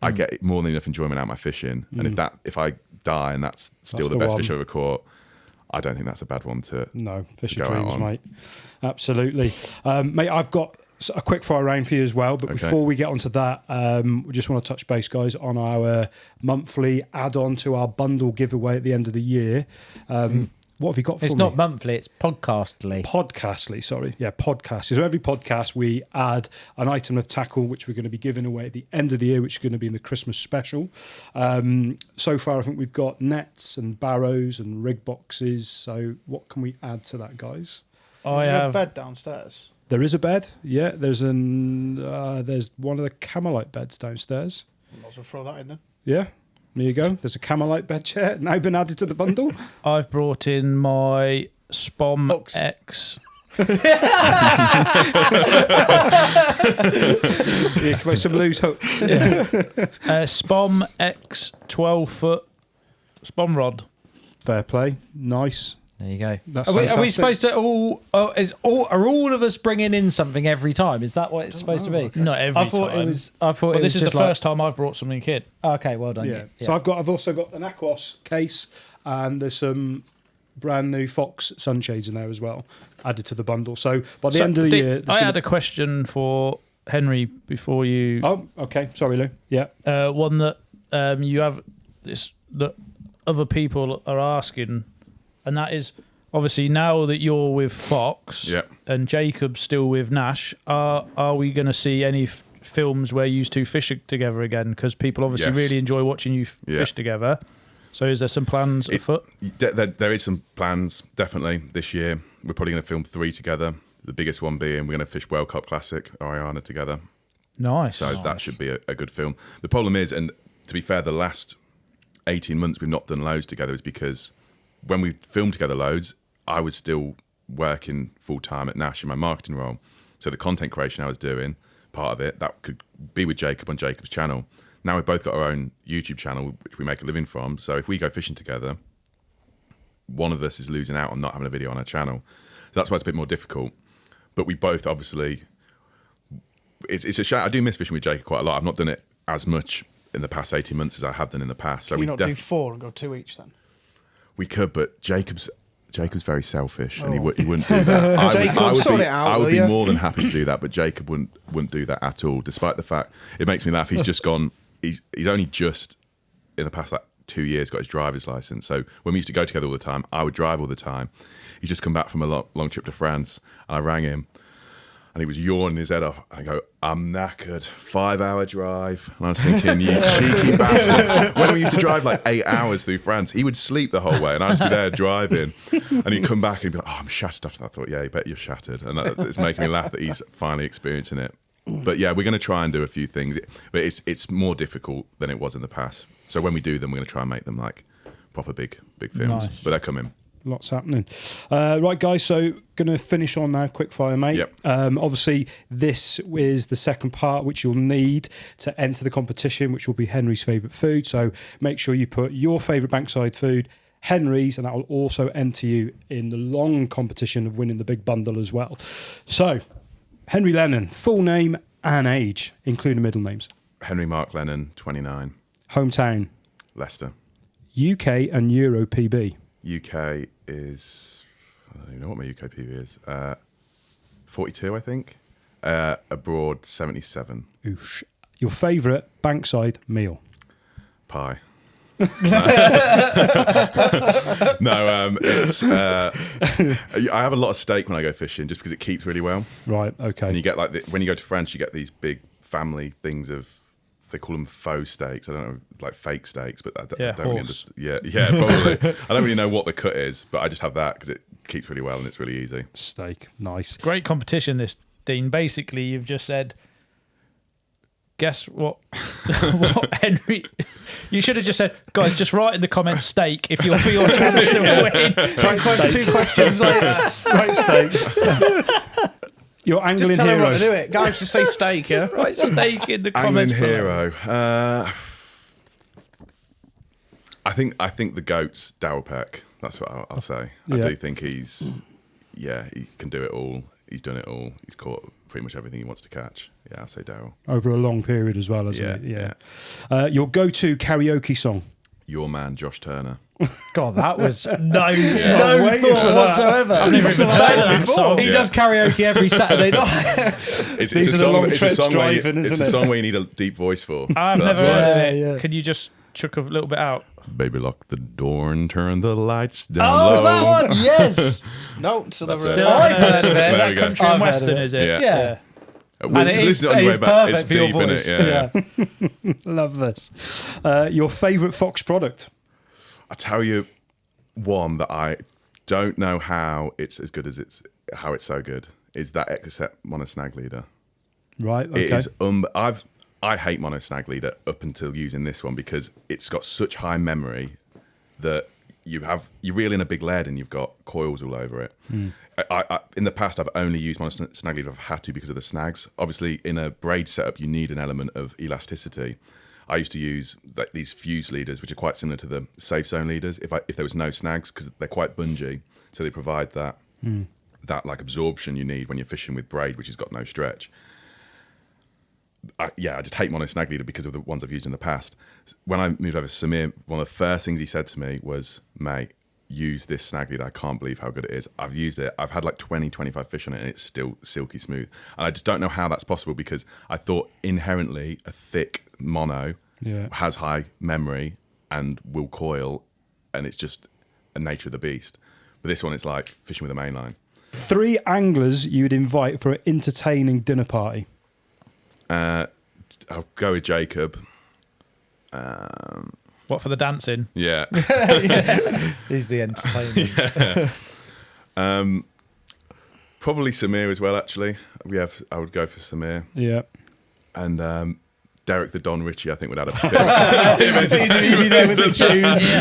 A: I get more than enough enjoyment out of my fishing, and if I die and that's still the best fish I've ever caught, I don't think that's a bad one to
C: fish
A: to
C: your
A: go out
C: dreams,
A: on.
C: mate. Absolutely, mate. I've got a quick fire round for you as well, but before we get onto that, we just want to touch base, guys, on our monthly add-on to our bundle giveaway at the end of the year. What have you got for me?
D: It's not monthly, it's podcastly.
C: Podcastly, sorry. Yeah, podcast. So every podcast we add an item of tackle which we're going to be giving away at the end of the year, which is going to be in the Christmas special. So far, I think we've got nets and barrows and rig boxes. So what can we add to that, guys?
E: I have a bed downstairs.
C: There is a bed. Yeah, there's one of the Camelite beds downstairs.
E: Might as well throw that in then.
C: Yeah. There you go. There's a Camelite bed chair now been added to the bundle.
B: I've brought in my Spom
E: Hooks.
B: X.
C: Yeah, come on, some loose hooks.
B: Spom X 12-foot Spom rod.
C: Fair play. Nice.
D: There you go.
C: That's
D: Are we
C: fantastic.
D: supposed to are all of us bringing in something every time? Is that what it's supposed to be?
B: Not every
D: I thought
B: time.
D: it was. I thought
B: Well,
D: it was
B: this is the
D: just like,
B: first time I've brought something in.
D: Okay, well done.
C: Yeah. So I've also got an Aquos case, and there's some brand new Fox sunshades in there as well, added to the bundle. So by the end of the year,
B: I had a question for Henry before you.
C: Oh, okay. Sorry, Lou. Yeah.
B: One that you have this that other people are asking, and that is obviously now that you're with Fox
A: Yeah.
B: and Jacob's still with Nash, are we going to see any films where you two fish together again? Because people obviously
A: Yes.
B: really enjoy watching you fish together. So is there some plans afoot?
A: There is some plans, definitely, this year. We're probably going to film 3 together. The biggest one being we're going to fish World Cup Classic, Ariana, together.
B: Nice.
A: So that should be a good film. The problem is, and to be fair, the last 18 months we've not done loads together is because when we filmed together loads, I was still working full-time at Nash in my marketing role. So the content creation I was doing, part of it, that could be with Jacob on Jacob's channel. Now we've both got our own YouTube channel, which we make a living from. So if we go fishing together, one of us is losing out on not having a video on our channel. So that's why it's a bit more difficult. But we both obviously, it's a shame. I do miss fishing with Jacob quite a lot. I've not done it as much in the past 18 months as I have done in the past. So
E: Can you
A: we
E: not do 4 and go 2 each then?
A: we could, but Jacob's very selfish, and he wouldn't do that.
E: Jacob, sort it out,
A: I would
E: will
A: be
E: ya?
A: more than happy to do that, but Jacob wouldn't do that at all. Despite the fact it makes me laugh. He's just gone. He's only just in the past 2 years got his driver's license. So when we used to go together all the time, I would drive all the time. He's just come back from a long trip to France, and I rang him. And he was yawning his head off. I go, I'm knackered. 5-hour drive. And I was thinking, you cheeky bastard. When we used to drive like 8 hours through France, he would sleep the whole way and I'd just be there driving. And he'd come back and he'd be like, oh, I'm shattered after that. I thought, yeah, you bet you're shattered. And it's making me laugh that he's finally experiencing it. But yeah, we're going to try and do a few things. But it's more difficult than it was in the past. So when we do them, we're going to try and make them like proper big films.
B: Nice.
A: But they're coming.
C: Lots happening. Right, guys, so going to finish on now, quick fire, mate.
A: Yep.
C: Obviously, this is the second part, which you'll need to enter the competition, which will be Henry's favourite food. So make sure you put your favourite bankside food, Henry's, and that will also enter you in the long competition of winning the big bundle as well. So, Henry Lennon, full name and age, including middle names.
A: Henry Mark Lennon, 29,
C: Hometown,
A: Leicester.
C: UK and Euro PB.
A: UK is, I don't even know what my UK PV is. 42, I think. Abroad, 77.
C: Oosh. Your favourite bankside meal.
A: Pie. No, it's. I have a lot of steak when I go fishing, just because it keeps really well.
C: Right, okay.
A: And you get like when you go to France, you get these big family things of. They call them faux steaks. I don't know, like fake steaks, but I don't really
B: horse.
A: understand. Yeah, probably. I don't really know what the cut is, but I just have that because it keeps really well and it's really easy.
C: Steak, nice.
B: Great competition, this, Dean. Basically, you've just said, guess what? What Henry? You should have just said, guys, just write in the comments steak if you feel your chance to win.
E: Two questions later.
C: Right, steak. Your angling
E: Just tell
C: hero.
E: everyone to do it. Guys, just say steak, yeah?
B: Write steak in the
A: Angling
B: comments. below.
A: hero. I think the goat's Darryl Peck. That's what I'll say. I
C: Yeah.
A: do think he can do it all. He's done it all. He's caught pretty much everything he wants to catch. Yeah, I'll say Darryl.
C: Over a long period as well, hasn't it? Yeah. Your go-to karaoke song.
A: Your man, Josh Turner.
D: God, that was no
C: waiting for
D: thought
C: that.
D: whatsoever. I've never even heard of that song. He
A: Yeah.
D: does karaoke every Saturday night.
A: It's
C: These
A: a
C: are the
A: song.
C: long
A: It's a
C: trips
A: song where
C: driving,
A: it's
C: isn't
A: a
C: it?
A: song where you need a deep voice for.
B: I've
A: So that's
B: never
A: why
B: heard
A: it's-
B: of it.
D: Yeah.
B: Could you just chuck a little bit out?
A: Baby, lock the door and turn the lights down
D: Oh,
A: low.
D: that one, yes.
E: No, still never
A: That's
E: heard
A: it.
E: of
B: I've
E: it.
B: heard of it.
A: There
B: Is
A: we
B: that
A: go.
B: country
D: I've
B: and
D: heard of
B: western,
D: it.
B: is it?
A: Yeah.
D: Yeah.
A: Well,
D: And
A: listen on the way
D: it's
A: back.
D: perfect
A: It's
D: for your
A: deep, isn't
D: voice.
A: it? Yeah.
C: Love this. Your favourite Fox product.
A: I tell you one that I don't know how it's as good as how it's so good is that Exocet Mono Snag Leader.
C: Right, okay.
A: It is I hate Mono Snag Leader up until using this one because it's got such high memory that you reel in a big lead and you've got coils all over it. I in the past I've only used Mono Snag Leader if I've had to because of the snags. Obviously in a braid setup you need an element of elasticity. I used to use these fuse leaders, which are quite similar to the safe zone leaders. If there was no snags, because they're quite bungee, so they provide that that like absorption you need when you're fishing with braid, which has got no stretch. I just hate mono snag leader because of the ones I've used in the past. When I moved over to Samir, one of the first things he said to me was, mate, use this snag leader. I can't believe how good it is. I've used it. I've had like 20, 25 fish on it and it's still silky smooth. And I just don't know how that's possible, because I thought inherently a thick mono has high memory and will coil, and it's just a nature of the beast. But this one is like fishing with a mainline.
C: 3 anglers you would invite for an entertaining dinner party.
A: I'll go with Jacob.
B: What, for the dancing?
A: Yeah.
D: He's the entertainer.
A: Probably Samir as well, actually. I would go for Samir.
C: Yeah.
A: And Derek the Don Ritchie, I think, would add a bit.
C: He'd be there with the tunes.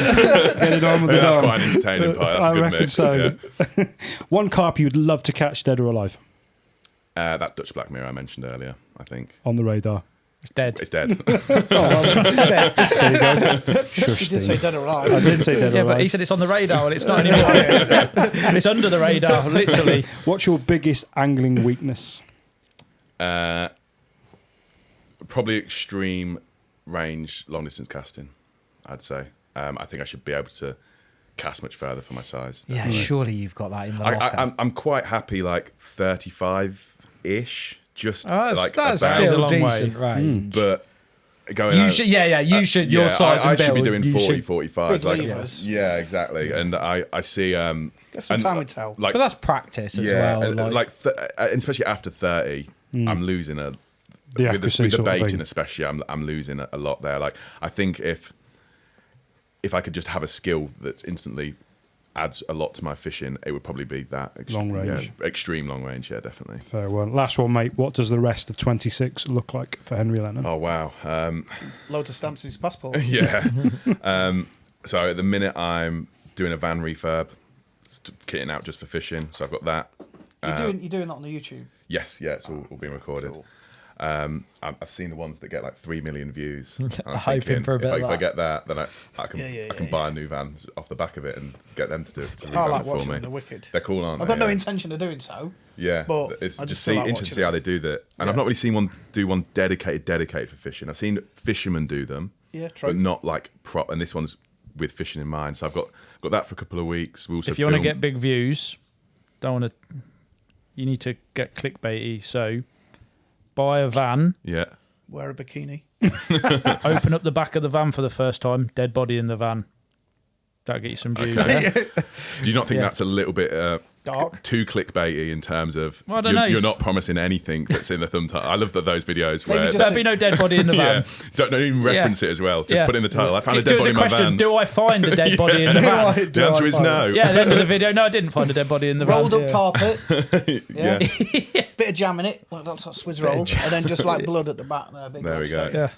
C: Get it on with the
A: That's
C: Don.
A: quite an entertaining part. That's a good
C: reckon
A: mix.
C: so.
A: Yeah.
C: One carp you would love to catch, dead or alive,
A: That Dutch Black Mirror I mentioned earlier, I think.
C: on the radar.
B: It's dead.
A: It's dead.
C: There you go.
E: You did say dead or alive.
C: I did say dead or
B: Yeah,
C: alive.
B: but he said it's on the radar and it's not anymore. And it's under the radar, literally.
C: What's your biggest angling weakness?
A: Probably extreme range, long distance casting, I'd say. I think I should be able to cast much further for my size.
D: Yeah, surely you've got that in the locker.
A: I'm quite happy, like 35-ish, just
D: that's
A: like
D: that's
A: about.
B: It's a
D: still
B: long way.
D: decent range.
A: But going
D: You
A: out-
D: should, you should. Your size
A: I
D: and
A: should be
D: build,
A: doing
D: you
A: 40,
D: should-
A: 45.
E: Big
A: Like,
E: levers.
A: yeah, exactly. And I see.
E: Get some
A: and,
E: time with tell.
A: Like,
D: But that's practice as
A: yeah,
D: well.
A: and,
D: like,
A: and especially after 30, I'm losing
C: The
A: with
C: accuracy
A: the
C: sort of
A: baiting,
C: thing.
A: especially. I'm losing a lot there. Like, I think if I could just have a skill that instantly adds a lot to my fishing, it would probably be that
C: Long range.
A: yeah, extreme long range. Yeah, definitely.
C: Fair one. Last one, mate. What does the rest of 26 look like for Henry Lennon?
A: Oh wow.
E: Loads of stamps in his passport.
A: Yeah. So at the minute I'm doing a van refurb, kitting out just for fishing. So I've got that.
E: You're doing that on the YouTube.
A: Yes, yeah, it's all being recorded.
E: Cool.
A: I've seen the ones that get like 3 million views. And I'm
D: Hoping
A: thinking,
D: for a bit
A: if
D: of
A: I
D: that.
A: get that, then I can
E: Yeah.
A: buy a new van off the back of it and get them to do it. To
E: I
A: revamp
E: like
A: it for
E: watching
A: me.
E: them. They're wicked.
A: They're cool, aren't
E: I've
A: they?
E: got no
A: Yeah.
E: intention of doing so.
A: Yeah,
E: but
A: it's
E: I
A: just
E: feel like
A: interesting to see
E: watching
A: how
E: them.
A: they do that. And I've
E: Yeah.
A: not really seen one do one dedicated for fishing. I've seen fishermen do them,
E: Yeah, true.
A: but not like prop. And this one's with fishing in mind. So I've got that for a couple of weeks. We also
B: If you want to
A: film-
B: get big views, you need to get clickbaity. So buy a van,
A: yeah.
E: Wear a bikini.
B: open up the back of the van for the first time, dead body in the van. That'll get you some views.
A: Okay.
B: Yeah?
A: Do you not think that's a little bit
E: Dark.
A: too clickbaity in terms of
B: Well, I don't know.
A: you're not promising anything that's in the thumbtail? I love those videos
E: Maybe
A: where
E: just
B: There'll be no dead body in the van.
A: yeah, don't even reference it as well. Just
B: Yeah.
A: put in the title. I found a
B: Do
A: dead
B: as
A: body
B: a
A: in my
B: question:
A: van.
B: do I find a dead body in the van?
A: The answer is no.
B: Yeah, at the end of the video, no, I didn't find a dead body in the van.
E: Rolled up carpet.
A: Yeah.
E: Bit of jam in it. Like that's that Swizz roll. And then just like blood at the back there. Big
A: There we
E: mistake.
A: go.
B: Yeah.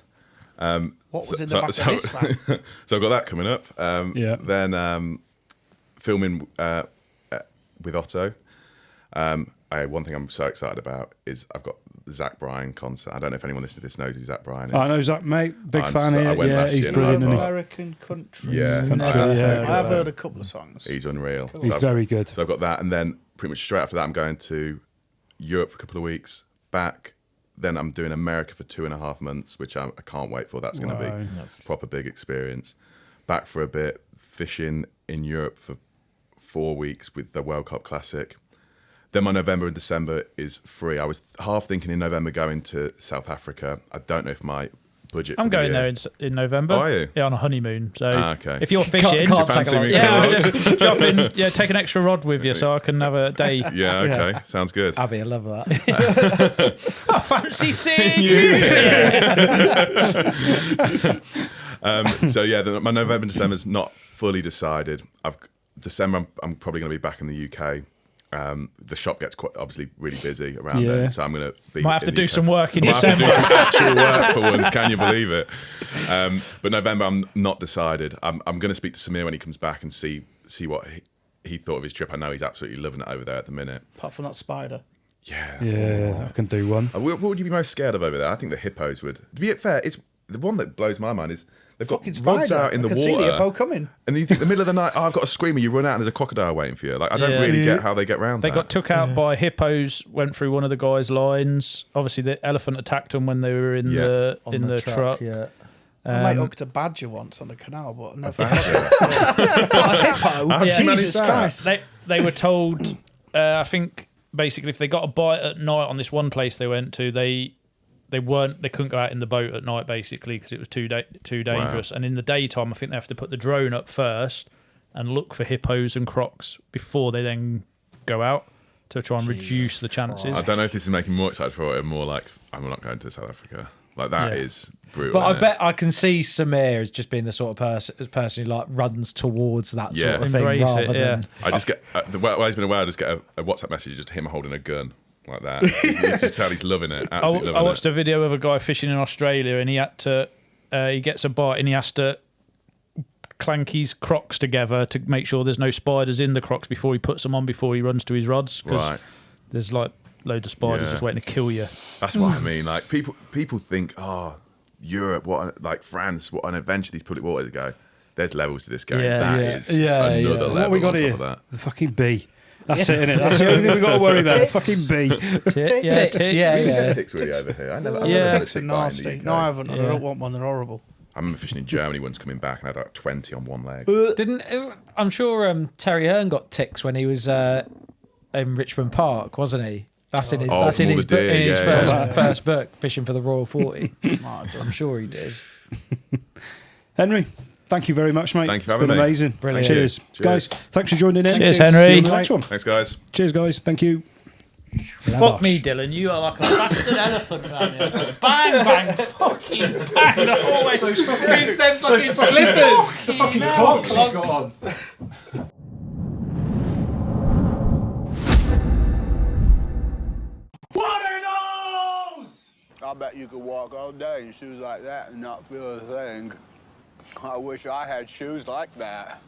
E: What was in the back of this van?
A: So I've got that coming up.
C: Yeah.
A: Then filming with Otto. One thing I'm so excited about is I've got the Zach Bryan concert. I don't know if anyone listening to this knows who Zach Bryan is.
C: I know Zach, mate. Big
A: I'm
C: fan
A: so-
C: here.
A: I went
C: Yeah,
A: last
C: he's
A: year and
C: brilliant.
A: I
C: Isn't
A: thought-
E: American country.
A: Yeah,
C: Country,
A: I've
C: yeah.
E: I have heard a couple of songs.
A: he's unreal.
C: He's
A: So I've-
C: very good.
A: So I've got that, and then pretty much straight after that, I'm going to Europe for a couple of weeks. Back, then I'm doing America for 2.5 months, which I can't wait for. That's going to
C: Wow.
A: be a proper big experience. Back for a bit, fishing in Europe for 4 weeks with the World Cup Classic. Then my November and December is free. I was half thinking in November going to South Africa. I don't know if my budget.
B: I'm
A: for the
B: going
A: year-
B: there in November.
A: Oh, are you?
B: Yeah, on a honeymoon. So
A: okay.
B: if you're fishing,
D: Can't
A: fancy
D: take a lot.
A: me?
B: yeah,
A: Cool.
B: just drop in. Yeah, take an extra rod with you so I can have a day.
A: Yeah, okay, sounds good.
D: Abby, I love that.
B: I fancy seeing you.
A: So yeah, my November and December is not fully decided. December, I'm probably going to be back in the UK. The shop gets quite obviously really busy around
C: Yeah.
A: then, so I'm going to be.
B: Might have
A: in
B: to
A: the
B: do
A: UK.
B: some work in
A: I might have to
B: December.
A: do some actual work for once. Can you believe it? But November, I'm not decided. I'm going to speak to Samir when he comes back and see what he thought of his trip. I know he's absolutely loving it over there at the minute.
E: Apart from that spider.
A: Yeah.
C: Yeah, I can do one.
A: What would you be most scared of over there? I think the hippos would. To be fair, the one that blows my mind is they've got
E: Fucking
A: rods
E: spider.
A: out in the
E: I can see the
A: water.
E: hippo coming.
A: And you think the middle of the night, oh, I've got a screamer, you run out and there's a crocodile waiting for you. Like, I don't really get how they get around
B: They
A: that.
B: got took out by hippos, went through one of the guys' lines. Obviously, the elephant attacked them when they were in the truck.
D: Yeah.
E: I mate hooked a badger once on the canal, but never.
A: How'd you manage
E: Jesus
A: that?
E: Christ.
B: They were told, I think, basically, if they got a bite at night on this one place they went to, they couldn't go out in the boat at night basically because it was too dangerous.
A: Wow.
B: And in the daytime, I think they have to put the drone up first and look for hippos and crocs before they then go out to try and reduce the chances.
A: I don't know if this is making me more excited for it or more like, I'm not going to South Africa. Like, that is brutal.
D: But I
A: innit?
D: bet I can see Samir as just being the sort of person who like runs towards that sort of thing
B: Embrace
D: rather
B: it,
D: than.
A: I just get, while he's been away, I just get a WhatsApp message, just him holding a gun. Like that. He's just tell he's loving it. Absolutely
B: I
A: loving
B: watched a video of a guy fishing in Australia and he had to, he gets a bite and he has to clank his crocs together to make sure there's no spiders in the crocs before he puts them on before he runs to his rods. Because there's like loads of spiders just waiting to kill you.
A: That's what I mean. Like people think, oh, Europe, like France, what an adventure these public waters go. There's levels to this game. That is another level.
C: What we got
A: on
C: here?
A: top of that.
C: The fucking bee. That's it, innit? That's the only thing we got to worry about. The fucking bee.
A: Ticks really over here. I've never
B: Yeah.
A: had a
E: Ticks are
A: tick bite in
E: nasty.
A: the UK.
E: No, I haven't. I don't want one. They're horrible.
A: I remember fishing in Germany once, coming back, and I had like 20 on one leg.
D: I'm sure Terry Hearn got ticks when he was in Richmond Park, wasn't he? That's in his, that's in
A: from all
D: his,
A: the deer,
D: in his
A: yeah,
D: first book, Fishing for the Royal 40. I'm sure he did.
C: Henry, thank you very much, mate.
A: Thank you for
C: It's
A: having
C: been
A: me.
C: amazing.
D: Brilliant.
C: Cheers.
A: Cheers.
C: Guys, thanks for joining in.
B: Cheers,
C: See
B: Henry.
C: you in the next one.
A: Thanks, guys.
C: Cheers, guys. Thank you.
B: Fuck me, Dylan. You are like a bastard elephant, man. Bang, bang, fucking bang. Always. It's them fucking slippers.
C: The fucking clogs he's got on.
F: What are those?
G: I bet you could walk all day in shoes like that and not feel a thing. I wish I had shoes like that.